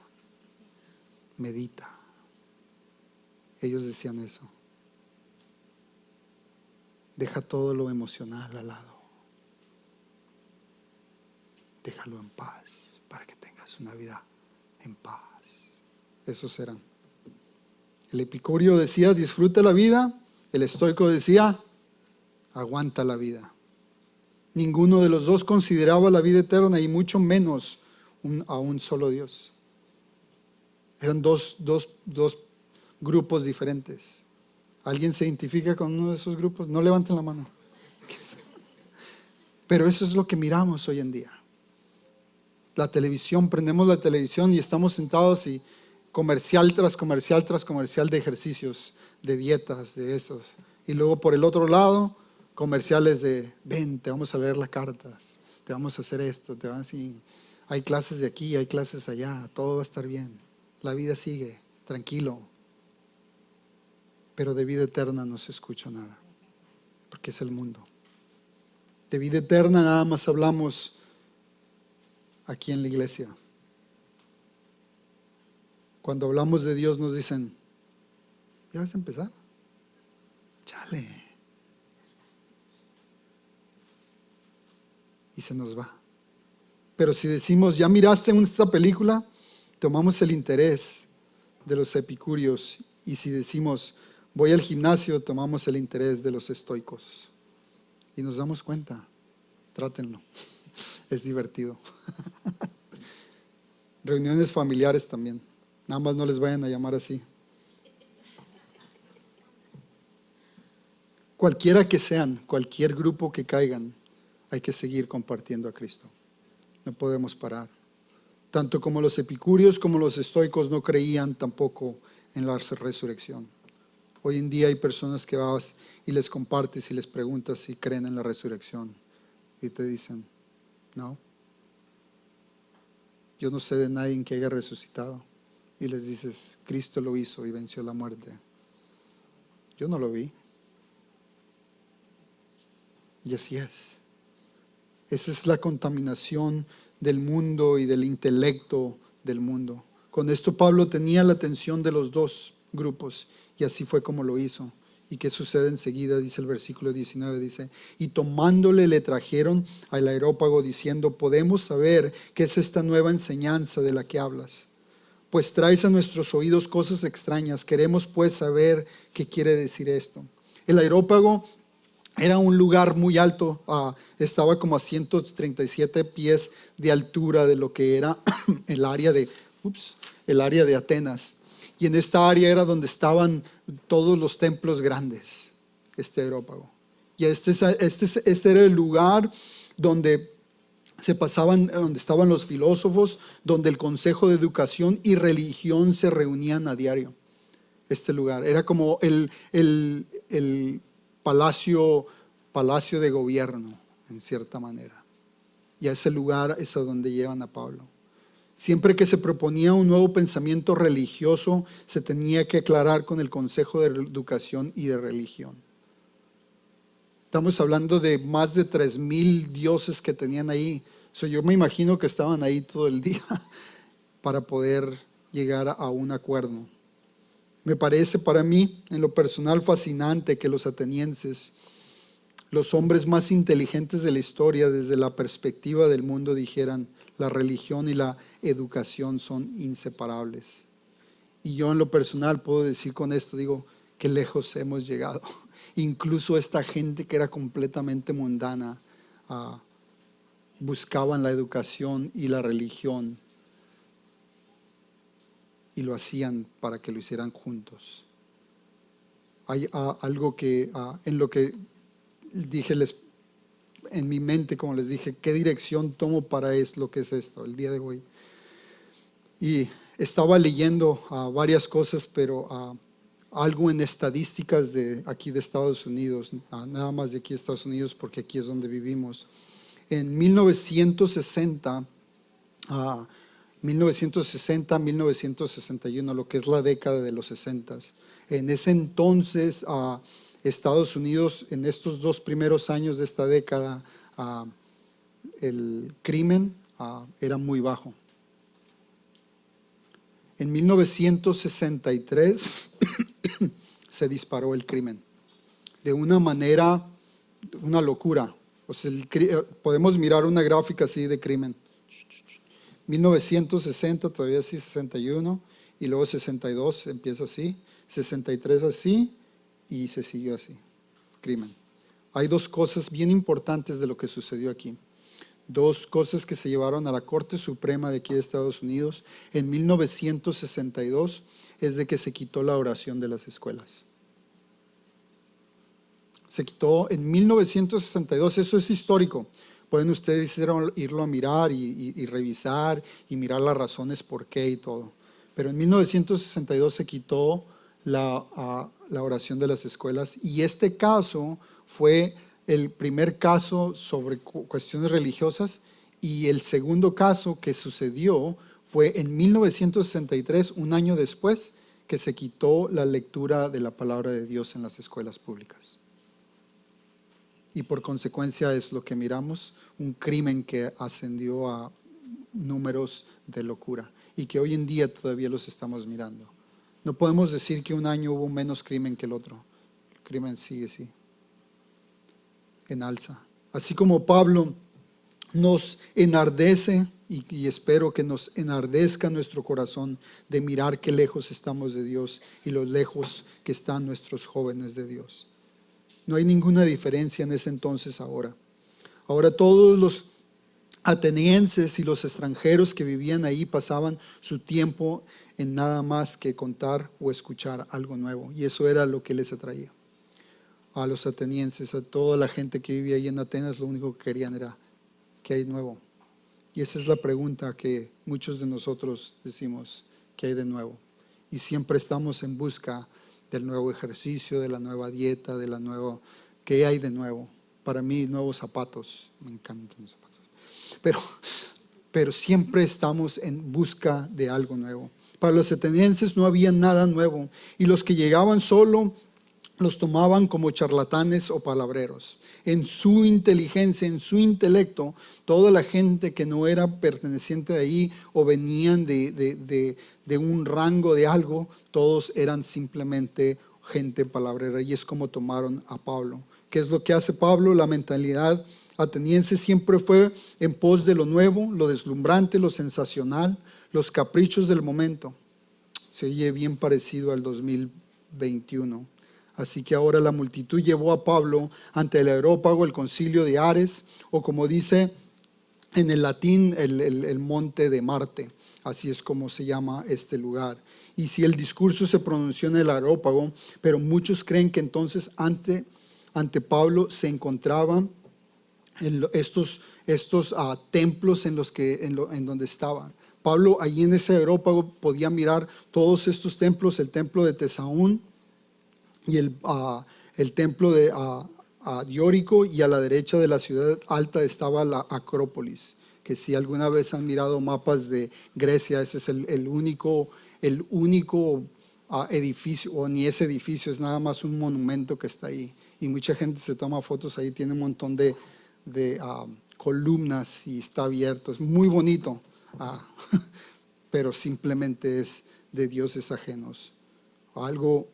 Medita. Ellos decían eso. Deja todo lo emocional al lado. Déjalo en paz para que tengas una vida en paz. Esos eran. El epicúreo decía, disfruta la vida. El estoico decía, aguanta la vida. Ninguno de los dos consideraba la vida eterna y mucho menos a un solo Dios. Eran dos grupos diferentes. ¿Alguien se identifica con uno de esos grupos? No levanten la mano. Pero eso es lo que miramos hoy en día. La televisión, prendemos la televisión y estamos sentados y comercial tras comercial tras comercial de ejercicios, de dietas, de esos. Y luego por el otro lado, comerciales de, ven, te vamos a leer las cartas, te vamos a hacer esto, te van así. Hay clases de aquí, hay clases allá, todo va a estar bien. La vida sigue, tranquilo. Pero de vida eterna no se escucha nada, porque es el mundo. De vida eterna nada más hablamos aquí en la iglesia. Cuando hablamos de Dios nos dicen, ¿ya vas a empezar? Chale. Y se nos va. Pero si decimos, ¿ya miraste esta película? Tomamos el interés de los epicúreos. Y si decimos, voy al gimnasio, tomamos el interés de los estoicos. Y nos damos cuenta, trátenlo, es divertido. Reuniones familiares también, nada más no les vayan a llamar así. Cualquiera que sean, cualquier grupo que caigan, hay que seguir compartiendo a Cristo. No podemos parar. Tanto como los epicúreos como los estoicos no creían tampoco en la resurrección. Hoy en día hay personas que vas y les compartes y les preguntas si creen en la resurrección. Y te dicen, no. Yo no sé de nadie que haya resucitado. Y les dices, Cristo lo hizo y venció la muerte. Yo no lo vi. Y así es. Esa es la contaminación del mundo y del intelecto del mundo. Con esto Pablo tenía la atención de los dos grupos y así fue como lo hizo. ¿Y qué sucede enseguida? Dice el versículo 19, dice, y tomándole le trajeron al Areópago diciendo, podemos saber qué es esta nueva enseñanza de la que hablas. Pues traes a nuestros oídos cosas extrañas, queremos pues saber qué quiere decir esto. El Areópago era un lugar muy alto, estaba como a 137 pies de altura de lo que era el área de Atenas. Y en esta área era donde estaban todos los templos grandes, este Areópago. Y este era el lugar donde donde estaban los filósofos, donde el Consejo de Educación y Religión se reunían a diario. Este lugar era como el palacio de gobierno, en cierta manera. Y a ese lugar es a donde llevan a Pablo. Siempre que se proponía un nuevo pensamiento religioso, se tenía que aclarar con el Consejo de Educación y de Religión. Estamos hablando de más de 3,000 dioses que tenían ahí. Yo me imagino que estaban ahí todo el día para poder llegar a un acuerdo. Me parece para mí, en lo personal, fascinante que los atenienses, los hombres más inteligentes de la historia desde la perspectiva del mundo, dijeran, la religión y la educación son inseparables. Y yo en lo personal puedo decir con esto, digo, qué lejos hemos llegado. Incluso esta gente que era completamente mundana, buscaban la educación y la religión y lo hacían para que lo hicieran juntos. hay algo que en lo que dije en mi mente, como les dije, qué dirección tomo para lo que es esto el día de hoy. Y estaba leyendo varias cosas, pero algo en estadísticas de aquí de Estados Unidos, nada más de aquí de Estados Unidos, porque aquí es donde vivimos. En 1960, 1961, lo que es la década de los 60. En ese entonces, Estados Unidos, en estos 2 primeros años de esta década, el crimen era muy bajo. En 1963 se disparó el crimen de una manera, una locura. O sea, podemos mirar una gráfica así de crimen. 1960, todavía así, 61, y luego 62 empieza así, 63 así, y se siguió así, crimen. Hay 2 cosas bien importantes de lo que sucedió aquí. 2 cosas que se llevaron a la Corte Suprema de aquí de Estados Unidos en 1962 es de que se quitó la oración de las escuelas. Se quitó en 1962, eso es histórico. Pueden ustedes irlo a mirar y revisar y mirar las razones por qué y todo. Pero en 1962 se quitó la oración de las escuelas, y este caso fue el primer caso sobre cuestiones religiosas, y el segundo caso que sucedió fue en 1963, un año después, que se quitó la lectura de la palabra de Dios en las escuelas públicas. Y por consecuencia es lo que miramos, un crimen que ascendió a números de locura y que hoy en día todavía los estamos mirando. No podemos decir que un año hubo menos crimen que el otro. El crimen sigue así, en alza. Así como Pablo nos enardece, y espero que nos enardezca nuestro corazón de mirar qué lejos estamos de Dios y lo lejos que están nuestros jóvenes de Dios. No hay ninguna diferencia en ese entonces ahora. Ahora todos los atenienses y los extranjeros que vivían ahí pasaban su tiempo en nada más que contar o escuchar algo nuevo, y eso era lo que les atraía a los atenienses, a toda la gente que vivía ahí en Atenas. Lo único que querían era ¿qué hay nuevo? Y esa es la pregunta que muchos de nosotros decimos, ¿qué hay de nuevo? Y siempre estamos en busca del nuevo ejercicio, de la nueva dieta, de la nueva, ¿qué hay de nuevo? Para mí, nuevos zapatos, me encantan los zapatos, pero siempre estamos en busca de algo nuevo. Para los atenienses no había nada nuevo, y los que llegaban solo los tomaban como charlatanes o palabreros. En su inteligencia, en su intelecto, toda la gente que no era perteneciente de ahí o venían de un rango de algo, todos eran simplemente gente palabrera, y es como tomaron a Pablo. ¿Qué es lo que hace Pablo? La mentalidad ateniense siempre fue en pos de lo nuevo, lo deslumbrante, lo sensacional, los caprichos del momento. Se oye bien parecido al 2021. Así que ahora la multitud llevó a Pablo ante el Areópago, el concilio de Ares, o como dice en el latín, el monte de Marte. Así es como se llama este lugar. Y si el discurso se pronunció en el Areópago, pero muchos creen que entonces ante Pablo se encontraban estos templos en donde estaban. Pablo allí en ese Areópago podía mirar todos estos templos, el templo de Tesaún y el templo de Diórico, y a la derecha de la ciudad alta estaba la Acrópolis, que si alguna vez han mirado mapas de Grecia, ese es el único edificio, o ni ese edificio, es nada más un monumento que está ahí, y mucha gente se toma fotos ahí, tiene un montón de columnas y está abierto, es muy bonito, pero simplemente es de dioses ajenos. Algo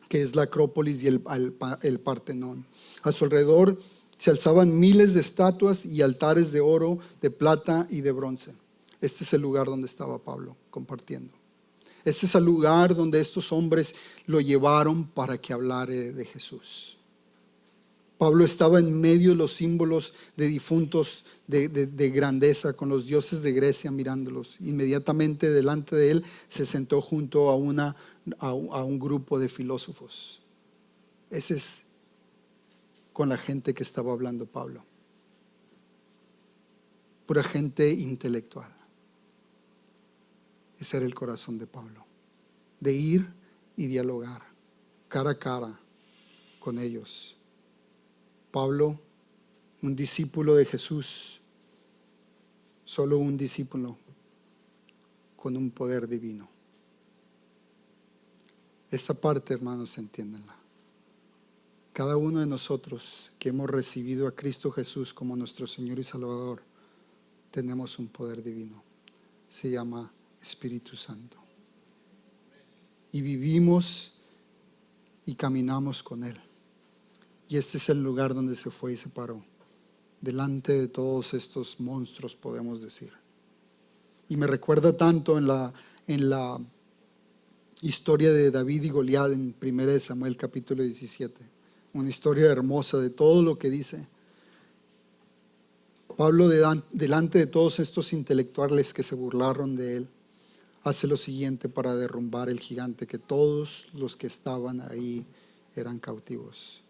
que es la Acrópolis y el Partenón. A su alrededor se alzaban miles de estatuas y altares de oro, de plata y de bronce. Este es el lugar donde estaba Pablo compartiendo. Este es el lugar donde estos hombres lo llevaron para que hablara de Jesús. Pablo estaba en medio de los símbolos de difuntos de grandeza, con los dioses de Grecia mirándolos. Inmediatamente delante de él se sentó junto a una a un grupo de filósofos. Ese es con la gente que estaba hablando Pablo. Pura gente intelectual. Ese era el corazón de Pablo, de ir y dialogar cara a cara con ellos. Pablo, un discípulo de Jesús, solo un discípulo con un poder divino. Esta parte, hermanos, entiéndanla. Cada uno de nosotros que hemos recibido a Cristo Jesús como nuestro Señor y Salvador, tenemos un poder divino. Se llama Espíritu Santo. Y vivimos y caminamos con Él. Y este es el lugar donde se fue y se paró. Delante de todos estos monstruos, podemos decir. Y me recuerda tanto en la historia de David y Goliat en 1 Samuel capítulo 17. Una historia hermosa de todo lo que dice. Pablo, delante de todos estos intelectuales que se burlaron de él, hace lo siguiente para derrumbar el gigante, que todos los que estaban ahí eran cautivos.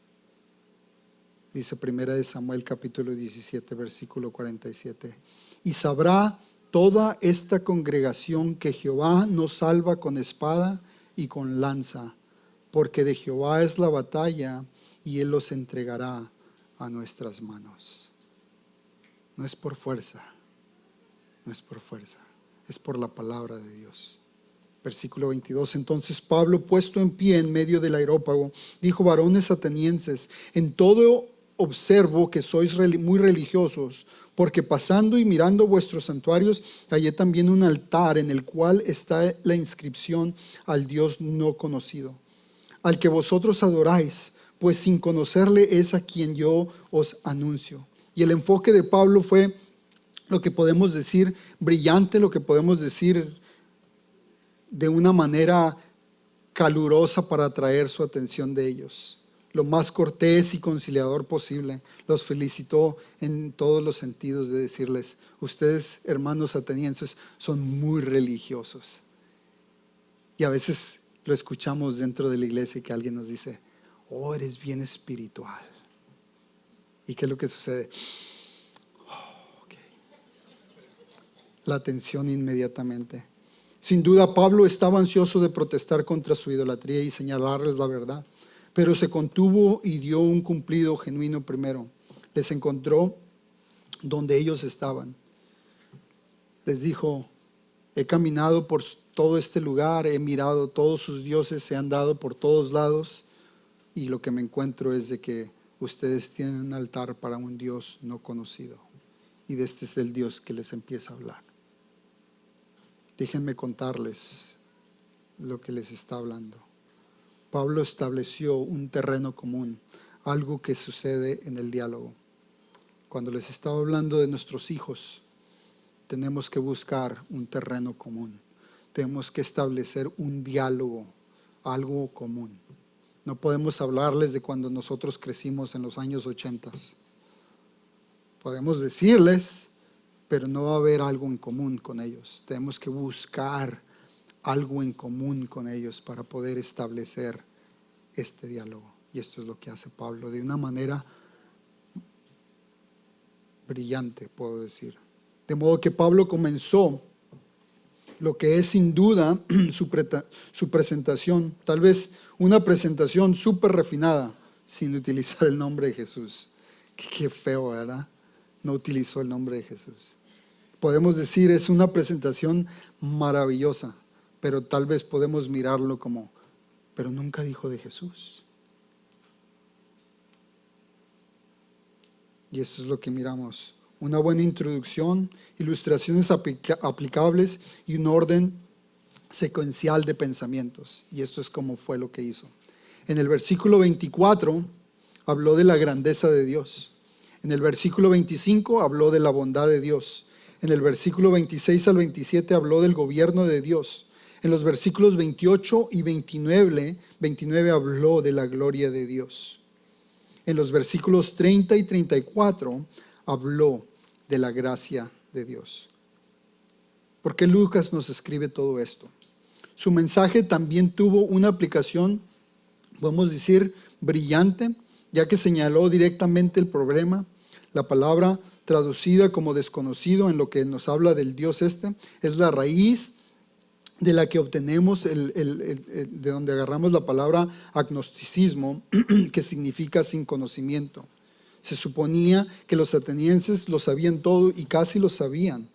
Dice 1 Samuel capítulo 17 versículo 47. Y sabrá toda esta congregación que Jehová nos salva con espada y con lanza, porque de Jehová es la batalla y Él los entregará a nuestras manos. No es por fuerza, no es por fuerza, es por la palabra de Dios. Versículo 22. Entonces Pablo, puesto en pie en medio del areópago, dijo: varones atenienses, en todo observo que sois muy religiosos, porque pasando y mirando vuestros santuarios, hallé también un altar en el cual está la inscripción al Dios no conocido, al que vosotros adoráis, pues sin conocerle es a quien yo os anuncio. Y el enfoque de Pablo fue lo que podemos decir brillante, lo que podemos decir de una manera calurosa para atraer su atención de ellos. Lo más cortés y conciliador posible. Los felicitó en todos los sentidos de decirles: ustedes, hermanos atenienses, son muy religiosos. Y a veces lo escuchamos dentro de la iglesia que alguien nos dice: oh, eres bien espiritual. ¿Y qué es lo que sucede? Oh, okay. La atención inmediatamente. Sin duda Pablo estaba ansioso de protestar contra su idolatría y señalarles la verdad, pero se contuvo y dio un cumplido genuino primero. Les encontró donde ellos estaban. Les dijo: he caminado por todo este lugar, he mirado todos sus dioses, se han dado por todos lados, y lo que me encuentro es de que ustedes tienen un altar para un Dios no conocido, y de este es el Dios que les empieza a hablar. Déjenme contarles lo que les está hablando. Pablo estableció un terreno común, algo que sucede en el diálogo. Cuando les estaba hablando de nuestros hijos, tenemos que buscar un terreno común. Tenemos que establecer un diálogo, algo común. No podemos hablarles de cuando nosotros crecimos en los años 80. Podemos decirles, pero no va a haber algo en común con ellos. Tenemos que buscar algo en común con ellos para poder establecer este diálogo. Y esto es lo que hace Pablo de una manera brillante, puedo decir. De modo que Pablo comenzó lo que es sin duda su presentación, tal vez una presentación súper refinada, sin utilizar el nombre de Jesús. Qué feo, ¿verdad? No utilizó el nombre de Jesús. Podemos decir, es una presentación maravillosa, pero tal vez podemos mirarlo como, pero nunca dijo de Jesús. Y eso es lo que miramos. Una buena introducción, ilustraciones aplicables y un orden secuencial de pensamientos. Y esto es como fue lo que hizo. En el versículo 24 habló de la grandeza de Dios. En el versículo 25 habló de la bondad de Dios. En el versículo 26 al 27 habló del gobierno de Dios. En los versículos 28 y 29 habló de la gloria de Dios. En los versículos 30 y 34 habló de la gracia de Dios. ¿Por qué Lucas nos escribe todo esto? Su mensaje también tuvo una aplicación, podemos decir, brillante, ya que señaló directamente el problema. La palabra traducida como desconocido en lo que nos habla del Dios es la raíz de la que obtenemos, de donde agarramos la palabra agnosticismo, que significa sin conocimiento. Se suponía que los atenienses lo sabían todo y casi lo sabían,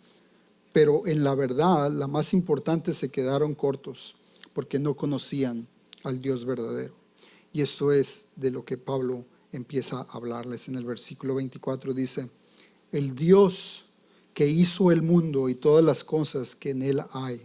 pero en la verdad, la más importante, se quedaron cortos porque no conocían al Dios verdadero. Y esto es de lo que Pablo empieza a hablarles en el versículo 24. Dice: el Dios que hizo el mundo y todas las cosas que en él hay,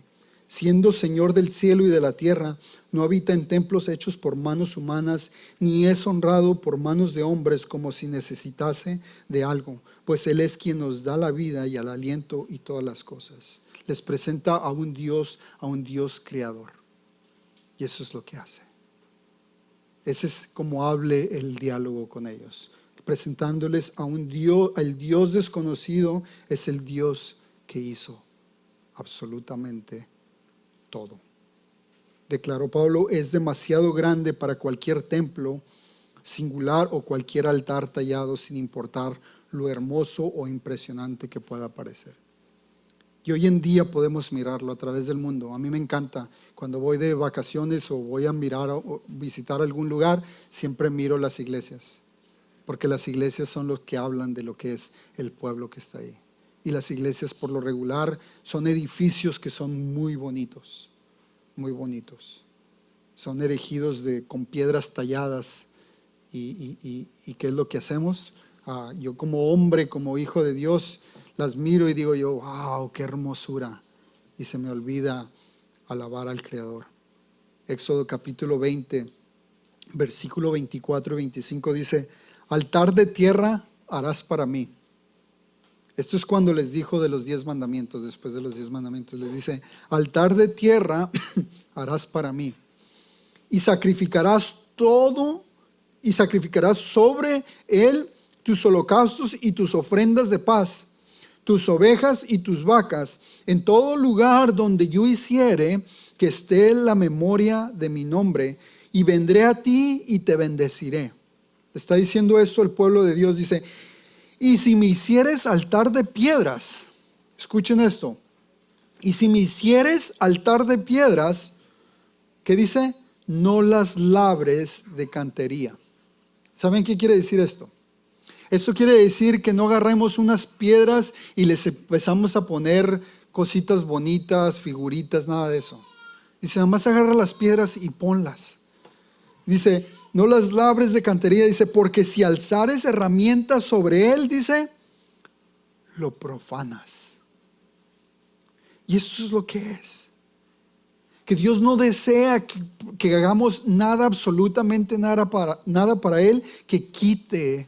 siendo Señor del cielo y de la tierra, no habita en templos hechos por manos humanas, ni es honrado por manos de hombres como si necesitase de algo, pues Él es quien nos da la vida y el aliento y todas las cosas. Les presenta a un Dios creador. Y eso es lo que hace. Ese es como hable el diálogo con ellos, presentándoles a un Dios. El Dios desconocido es el Dios que hizo absolutamente todo. Declaró Pablo: es demasiado grande para cualquier templo singular o cualquier altar tallado, sin importar lo hermoso o impresionante que pueda parecer. Y hoy en día podemos mirarlo a través del mundo. A mí me encanta cuando voy de vacaciones o voy a mirar o visitar algún lugar, siempre miro las iglesias, porque las iglesias son los que hablan de lo que es el pueblo que está ahí. Y las iglesias, por lo regular, son edificios que son muy bonitos, muy bonitos. Son erigidos con piedras talladas. ¿Y qué es lo que hacemos? Yo como hombre, como hijo de Dios, las miro y digo yo: wow, qué hermosura. Y se me olvida alabar al Creador. Éxodo capítulo 20, versículo 24 y 25 dice: altar de tierra harás para mí. Esto es cuando les dijo de los 10 mandamientos. Después de los 10 mandamientos les dice: altar de tierra harás para mí, y sacrificarás sobre él tus holocaustos y tus ofrendas de paz, tus ovejas y tus vacas, en todo lugar donde yo hiciere que esté la memoria de mi nombre, y vendré a ti y te bendeciré. Está diciendo esto el pueblo de Dios. Dice: y si me hicieres altar de piedras, escuchen esto, y si me hicieres altar de piedras, ¿qué dice? No las labres de cantería. ¿Saben qué quiere decir esto? Esto quiere decir que no agarremos unas piedras y les empezamos a poner cositas bonitas, figuritas, nada de eso. Dice: nada más agarra las piedras y ponlas. Dice: no las labres de cantería. Dice: porque si alzares herramientas sobre él, dice, lo profanas. Y eso es lo que es. Que Dios no desea que hagamos nada, absolutamente nada para Él, que quite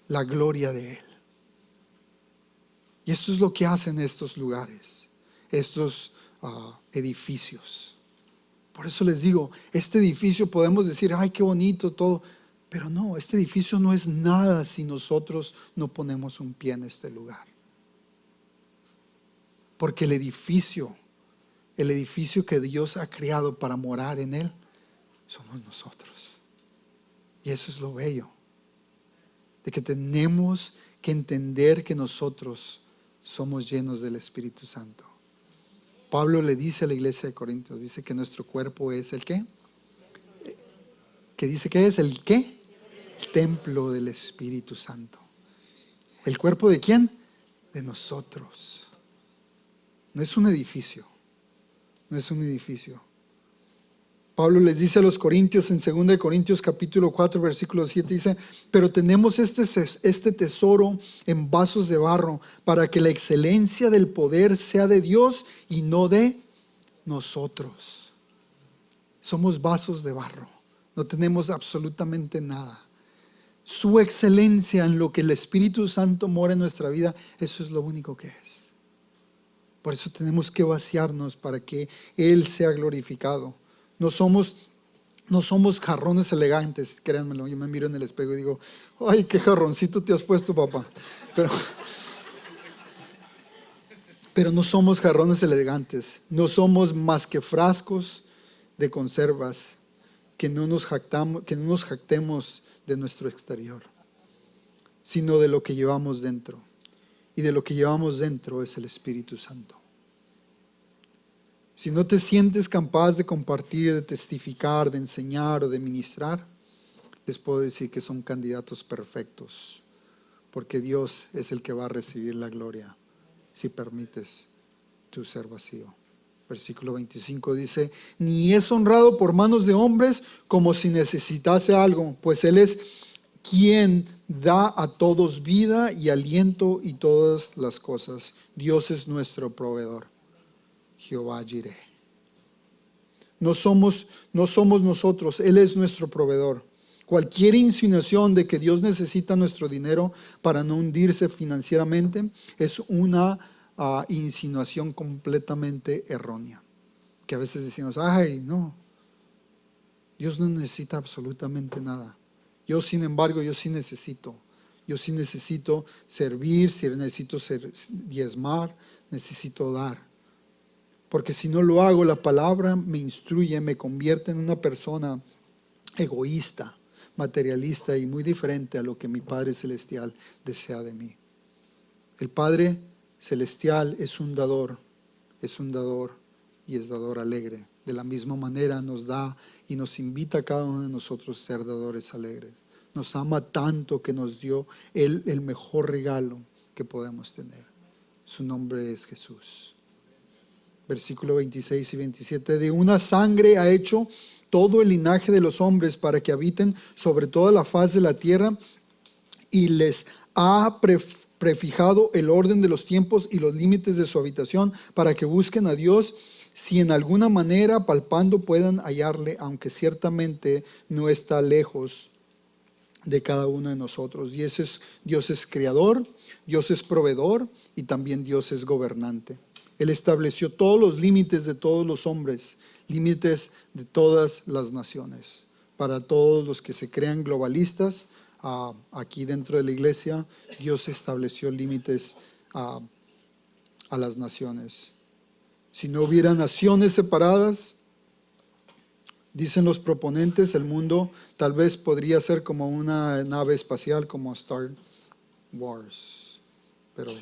la gloria de Él. Y esto es lo que hacen estos lugares, estos edificios. Por eso les digo, este edificio podemos decir: ay, qué bonito todo, pero no, este edificio no es nada si nosotros no ponemos un pie en este lugar. Porque el edificio que Dios ha creado para morar en él, somos nosotros. Y eso es lo bello, de que tenemos que entender que nosotros somos llenos del Espíritu Santo. Pablo le dice a la iglesia de Corintios, dice que nuestro cuerpo es ¿el qué? ¿Qué dice que es? ¿El qué? El templo del Espíritu Santo. ¿El cuerpo de quién? De nosotros. No es un edificio. No es un edificio. Pablo les dice a los corintios en 2 Corintios capítulo 4 versículo 7, dice: pero tenemos este tesoro en vasos de barro, para que la excelencia del poder sea de Dios y no de nosotros. Somos vasos de barro, no tenemos absolutamente nada. Su excelencia, en lo que el Espíritu Santo mora en nuestra vida, eso es lo único que es. Por eso tenemos que vaciarnos para que Él sea glorificado. No somos jarrones elegantes, créanmelo. Yo me miro en el espejo y digo: ay, qué jarroncito te has puesto, papá. Pero no somos jarrones elegantes, no somos más que frascos de conservas, que no nos jactemos de nuestro exterior, sino de lo que llevamos dentro. Y de lo que llevamos dentro es el Espíritu Santo. Si no te sientes capaz de compartir, de testificar, de enseñar o de ministrar, les puedo decir que son candidatos perfectos, porque Dios es el que va a recibir la gloria si permites tu ser vacío. Versículo 25 dice: ni es honrado por manos de hombres como si necesitase algo, pues Él es quien da a todos vida y aliento y todas las cosas. Dios es nuestro proveedor. Jehová Jireh. No somos nosotros, Él es nuestro proveedor. Cualquier insinuación de que Dios necesita nuestro dinero para no hundirse financieramente es una insinuación completamente errónea. Que a veces decimos: ay, no, Dios no necesita absolutamente nada. Yo, sin embargo, yo sí necesito servir, si necesito diezmar, necesito dar. Porque si no lo hago, la palabra me instruye, me convierte en una persona egoísta, materialista y muy diferente a lo que mi Padre Celestial desea de mí. El Padre Celestial es un dador y es dador alegre. De la misma manera nos da y nos invita a cada uno de nosotros a ser dadores alegres. Nos ama tanto que nos dio el mejor regalo que podemos tener. Su nombre es Jesús. Versículo 26 y 27. De una sangre ha hecho todo el linaje de los hombres para que habiten sobre toda la faz de la tierra, y les ha prefijado el orden de los tiempos y los límites de su habitación, para que busquen a Dios, si en alguna manera palpando puedan hallarle, aunque ciertamente no está lejos de cada uno de nosotros. Y Dios es creador, Dios es proveedor y también Dios es gobernante. Él estableció todos los límites de todos los hombres, límites de todas las naciones. Para todos los que se crean globalistas, aquí dentro de la iglesia, Dios estableció límites a las naciones. Si no hubiera naciones separadas, dicen los proponentes, el mundo tal vez podría ser como una nave espacial como Star Wars, pero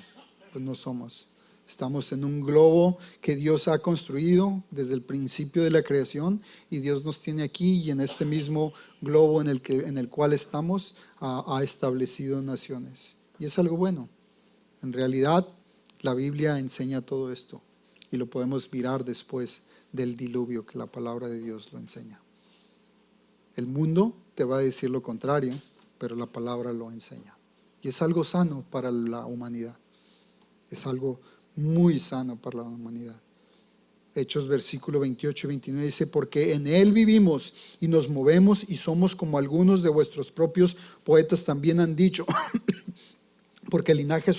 pues no somos. Estamos en un globo que Dios ha construido desde el principio de la creación, y Dios nos tiene aquí, y en este mismo globo en el cual estamos ha establecido naciones. Y es algo bueno. En realidad, la Biblia enseña todo esto, y lo podemos mirar después del diluvio, que la palabra de Dios lo enseña. El mundo te va a decir lo contrario, pero la palabra lo enseña. Y es algo sano para la humanidad. Es algo muy sano para la humanidad. Hechos versículo 28 y 29 dice: porque en Él vivimos y nos movemos y somos como algunos de vuestros propios poetas también han dicho. Porque linaje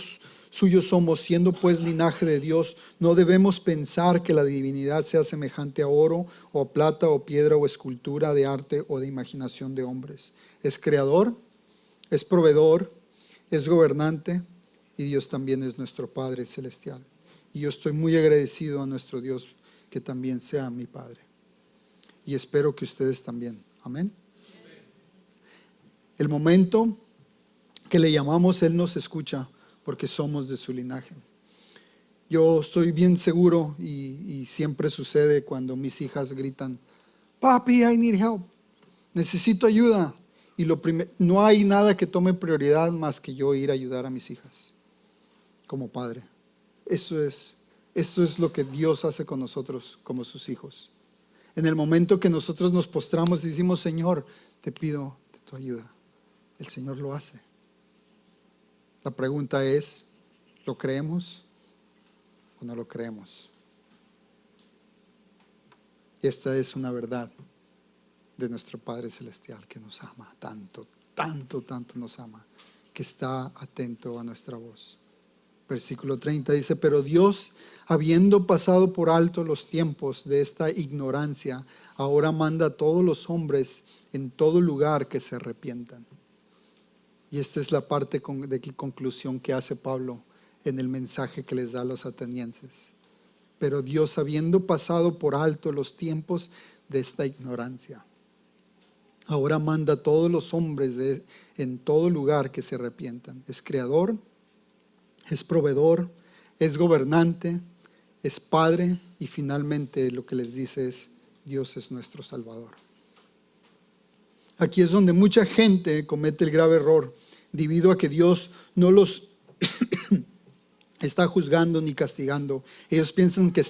suyo somos, siendo pues linaje de Dios, no debemos pensar que la divinidad sea semejante a oro o a plata o piedra o escultura de arte o de imaginación de hombres. Es creador, es proveedor, es gobernante, y Dios también es nuestro Padre Celestial. Y yo estoy muy agradecido a nuestro Dios que también sea mi Padre. Y espero que ustedes también. Amén. El momento que le llamamos, Él nos escucha porque somos de su linaje. Yo estoy bien seguro, y siempre sucede cuando mis hijas gritan: papi, I need help. Necesito ayuda. Y no hay nada que tome prioridad más que yo ir a ayudar a mis hijas. Como padre. Eso es lo que Dios hace con nosotros como sus hijos. En el momento que nosotros nos postramos y decimos: Señor, te pido de tu ayuda, el Señor lo hace. La pregunta es: ¿lo creemos o no lo creemos? Esta es una verdad de nuestro Padre Celestial, que nos ama tanto, tanto, tanto nos ama, que está atento a nuestra voz. Versículo 30 dice: pero Dios, habiendo pasado por alto los tiempos de esta ignorancia, ahora manda a todos los hombres en todo lugar que se arrepientan. Y esta es la parte de conclusión que hace Pablo en el mensaje que les da a los atenienses. Pero Dios, habiendo pasado por alto los tiempos de esta ignorancia, ahora manda a todos los hombres en todo lugar que se arrepientan. Es creador, es proveedor, es gobernante, es padre, y finalmente lo que les dice es: Dios es nuestro Salvador. Aquí es donde mucha gente comete el grave error, debido a que Dios no los está juzgando ni castigando. Ellos piensan que se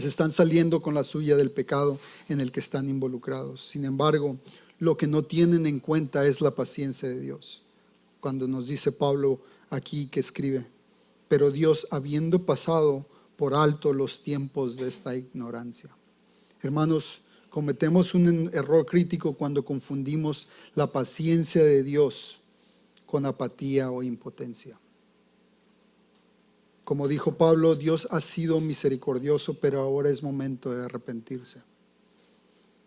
están saliendo con la suya del pecado en el que están involucrados. Sin embargo, lo que no tienen en cuenta es la paciencia de Dios. Cuando nos dice Pablo aquí que escribe: pero Dios, habiendo pasado por alto los tiempos de esta ignorancia. Hermanos, cometemos un error crítico cuando confundimos la paciencia de Dios con apatía o impotencia. Como dijo Pablo, Dios ha sido misericordioso, pero ahora es momento de arrepentirse,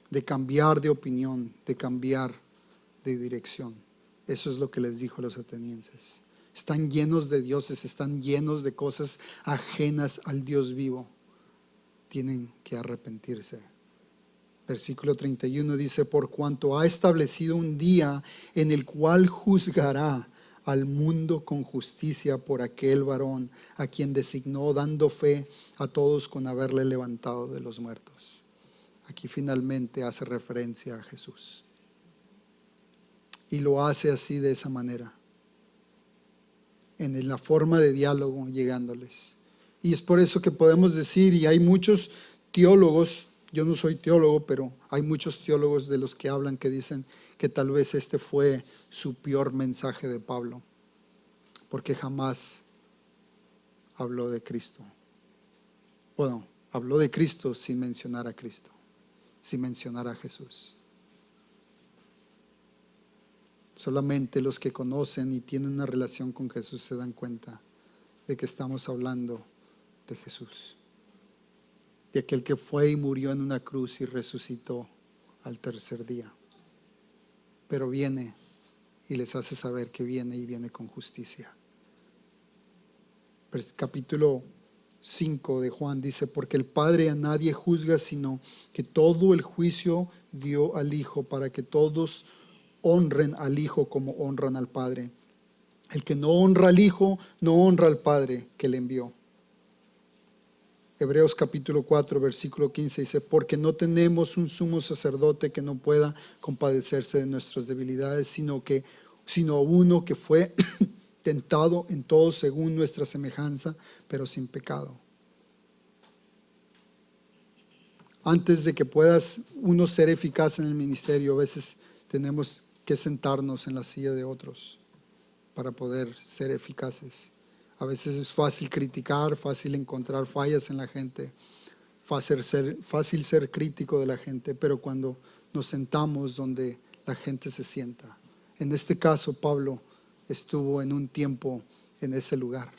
de cambiar de opinión, de cambiar de dirección. Eso es lo que les dijo a los atenienses. Están llenos de dioses, están llenos de cosas ajenas al Dios vivo. Tienen que arrepentirse. Versículo 31 dice: por cuanto ha establecido un día en el cual juzgará al mundo con justicia por aquel varón a quien designó, dando fe a todos con haberle levantado de los muertos. Aquí finalmente hace referencia a Jesús. Y lo hace así, de esa manera, en la forma de diálogo, llegándoles. Y es por eso que podemos decir, y hay muchos teólogos, yo no soy teólogo, pero hay muchos teólogos de los que hablan que dicen que tal vez este fue su peor mensaje de Pablo, porque jamás habló de Cristo. Bueno, habló de Cristo sin mencionar a Cristo, sin mencionar a Jesús. Solamente los que conocen y tienen una relación con Jesús se dan cuenta de que estamos hablando de Jesús, de aquel que fue y murió en una cruz y resucitó al tercer día. Pero viene y les hace saber que viene, y viene con justicia. Capítulo 5 de Juan dice: porque el Padre a nadie juzga, sino que todo el juicio dio al Hijo, para que todos honren al Hijo como honran al Padre. El que no honra al Hijo, no honra al Padre que le envió. Hebreos capítulo 4, versículo 15 dice: porque no tenemos un sumo sacerdote que no pueda compadecerse de nuestras debilidades, sino uno que fue tentado en todo según nuestra semejanza, pero sin pecado. Antes de que puedas uno ser eficaz en el ministerio, a veces tenemos que sentarnos en la silla de otros para poder ser eficaces. A veces es fácil criticar, fácil encontrar fallas en la gente, fácil ser crítico de la gente, pero cuando nos sentamos donde la gente se sienta. En este caso, Pablo estuvo en un tiempo en ese lugar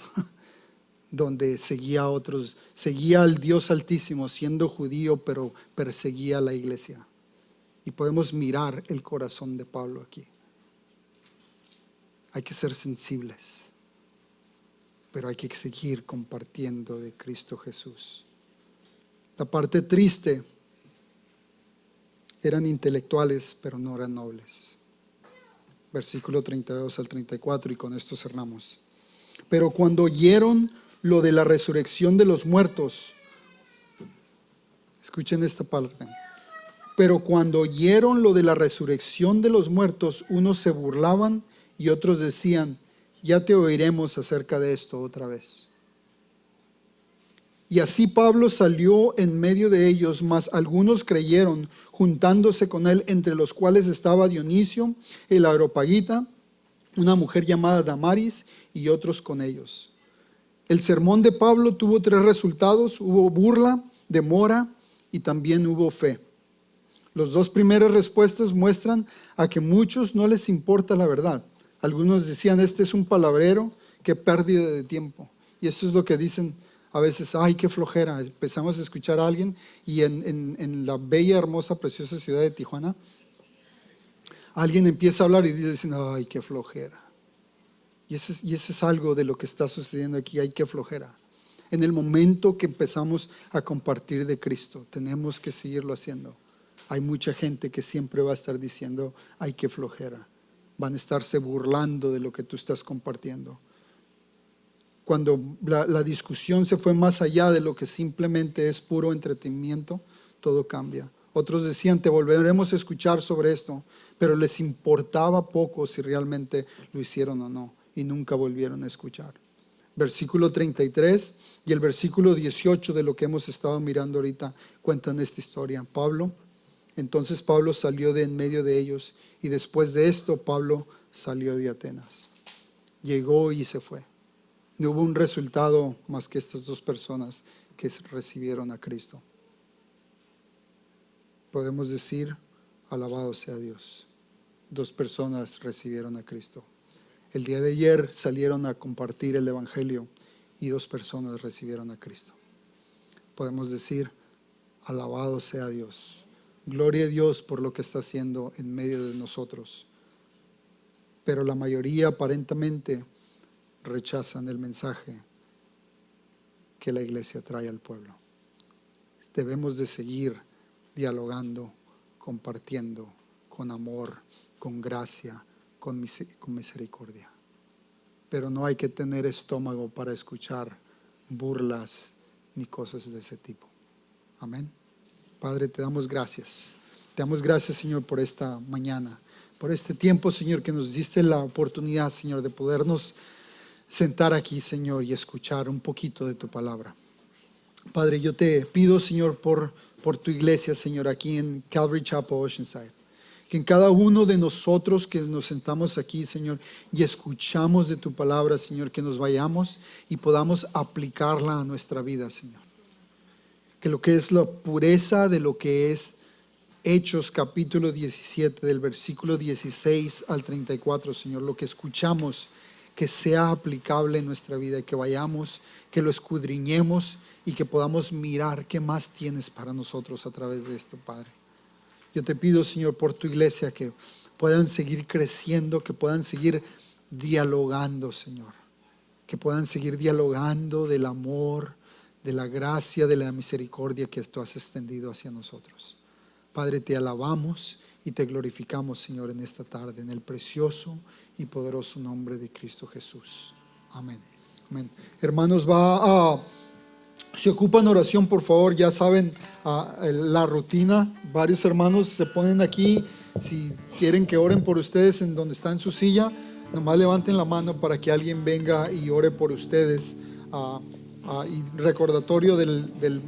donde seguía a otros, seguía al Dios Altísimo siendo judío, pero perseguía a la iglesia. Y podemos mirar el corazón de Pablo aquí. Hay que ser sensibles, pero hay que seguir compartiendo de Cristo Jesús. La parte triste: eran intelectuales, pero no eran nobles. Versículo 32 al 34, y con esto cerramos. Pero cuando oyeron lo de la resurrección de los muertos, escuchen esta parte. Pero cuando oyeron lo de la resurrección de los muertos, unos se burlaban y otros decían: ya te oiremos acerca de esto otra vez. Y así Pablo salió en medio de ellos, mas algunos creyeron, juntándose con él, entre los cuales estaba Dionisio, el Areopagita, una mujer llamada Damaris, y otros con ellos. El sermón de Pablo tuvo 3 resultados: hubo burla, demora y también hubo fe. Las 2 primeras respuestas muestran a que muchos no les importa la verdad. Algunos decían: este es un palabrero, qué pérdida de tiempo. Y eso es lo que dicen a veces: ay, qué flojera. Empezamos a escuchar a alguien y en la bella, hermosa, preciosa ciudad de Tijuana, alguien empieza a hablar y dicen: ay, qué flojera. Y eso es algo de lo que está sucediendo aquí. Hay que flojera. En el momento que empezamos a compartir de Cristo, tenemos que seguirlo haciendo. Hay mucha gente que siempre va a estar diciendo, hay que flojera. Van a estarse burlando de lo que tú estás compartiendo. Cuando la discusión se fue más allá de lo que simplemente es puro entretenimiento, todo cambia. Otros decían, te volveremos a escuchar sobre esto, pero les importaba poco si realmente lo hicieron o no, y nunca volvieron a escuchar. Versículo 33 y el versículo 18 de lo que hemos estado mirando ahorita cuentan esta historia. Entonces Pablo salió de en medio de ellos, y después de esto Pablo salió de Atenas. Llegó y se fue. No hubo un resultado más que estas dos personas que recibieron a Cristo. Podemos decir, alabado sea Dios. Dos personas recibieron a Cristo. El día de ayer salieron a compartir el evangelio y dos personas recibieron a Cristo. Podemos decir, alabado sea Dios. Gloria a Dios por lo que está haciendo en medio de nosotros. Pero la mayoría aparentemente rechazan el mensaje que la iglesia trae al pueblo. Debemos de seguir dialogando, compartiendo con amor, con gracia, con misericordia. Pero no hay que tener estómago para escuchar burlas ni cosas de ese tipo. Amén. Padre, te damos gracias. Te damos gracias, Señor, por esta mañana, por este tiempo, Señor, que nos diste la oportunidad, Señor, de podernos sentar aquí, Señor, y escuchar un poquito de tu palabra. Padre, yo te pido, Señor, por tu iglesia, Señor, aquí en Calvary Chapel, Oceanside. Que en cada uno de nosotros que nos sentamos aquí, Señor, y escuchamos de tu palabra, Señor, que nos vayamos y podamos aplicarla a nuestra vida, Señor. Que lo que es la pureza de lo que es Hechos capítulo 17, del versículo 16 al 34, Señor, lo que escuchamos, que sea aplicable en nuestra vida, que vayamos, que lo escudriñemos y que podamos mirar qué más tienes para nosotros a través de esto, Padre. Yo te pido, Señor, por tu iglesia, que puedan seguir creciendo, que puedan seguir dialogando, Señor. Que puedan seguir dialogando del amor, de la gracia, de la misericordia que tú has extendido hacia nosotros. Padre, te alabamos y te glorificamos, Señor, en esta tarde, en el precioso y poderoso nombre de Cristo Jesús. Amén. Amén. Hermanos, se ocupan oración, por favor. Ya saben la rutina. Varios hermanos se ponen aquí. Si quieren que oren por ustedes en donde está en su silla, nomás levanten la mano para que alguien venga y ore por ustedes. Y recordatorio de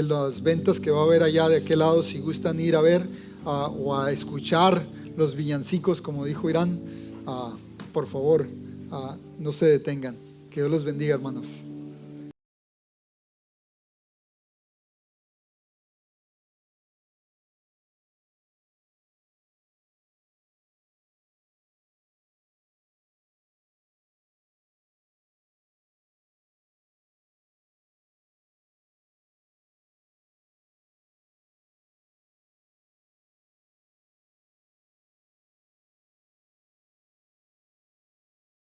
las ventas que va a haber allá de aquel lado, si gustan ir a ver o a escuchar los villancicos, como dijo Irán, por favor, no se detengan. Que Dios los bendiga, hermanos.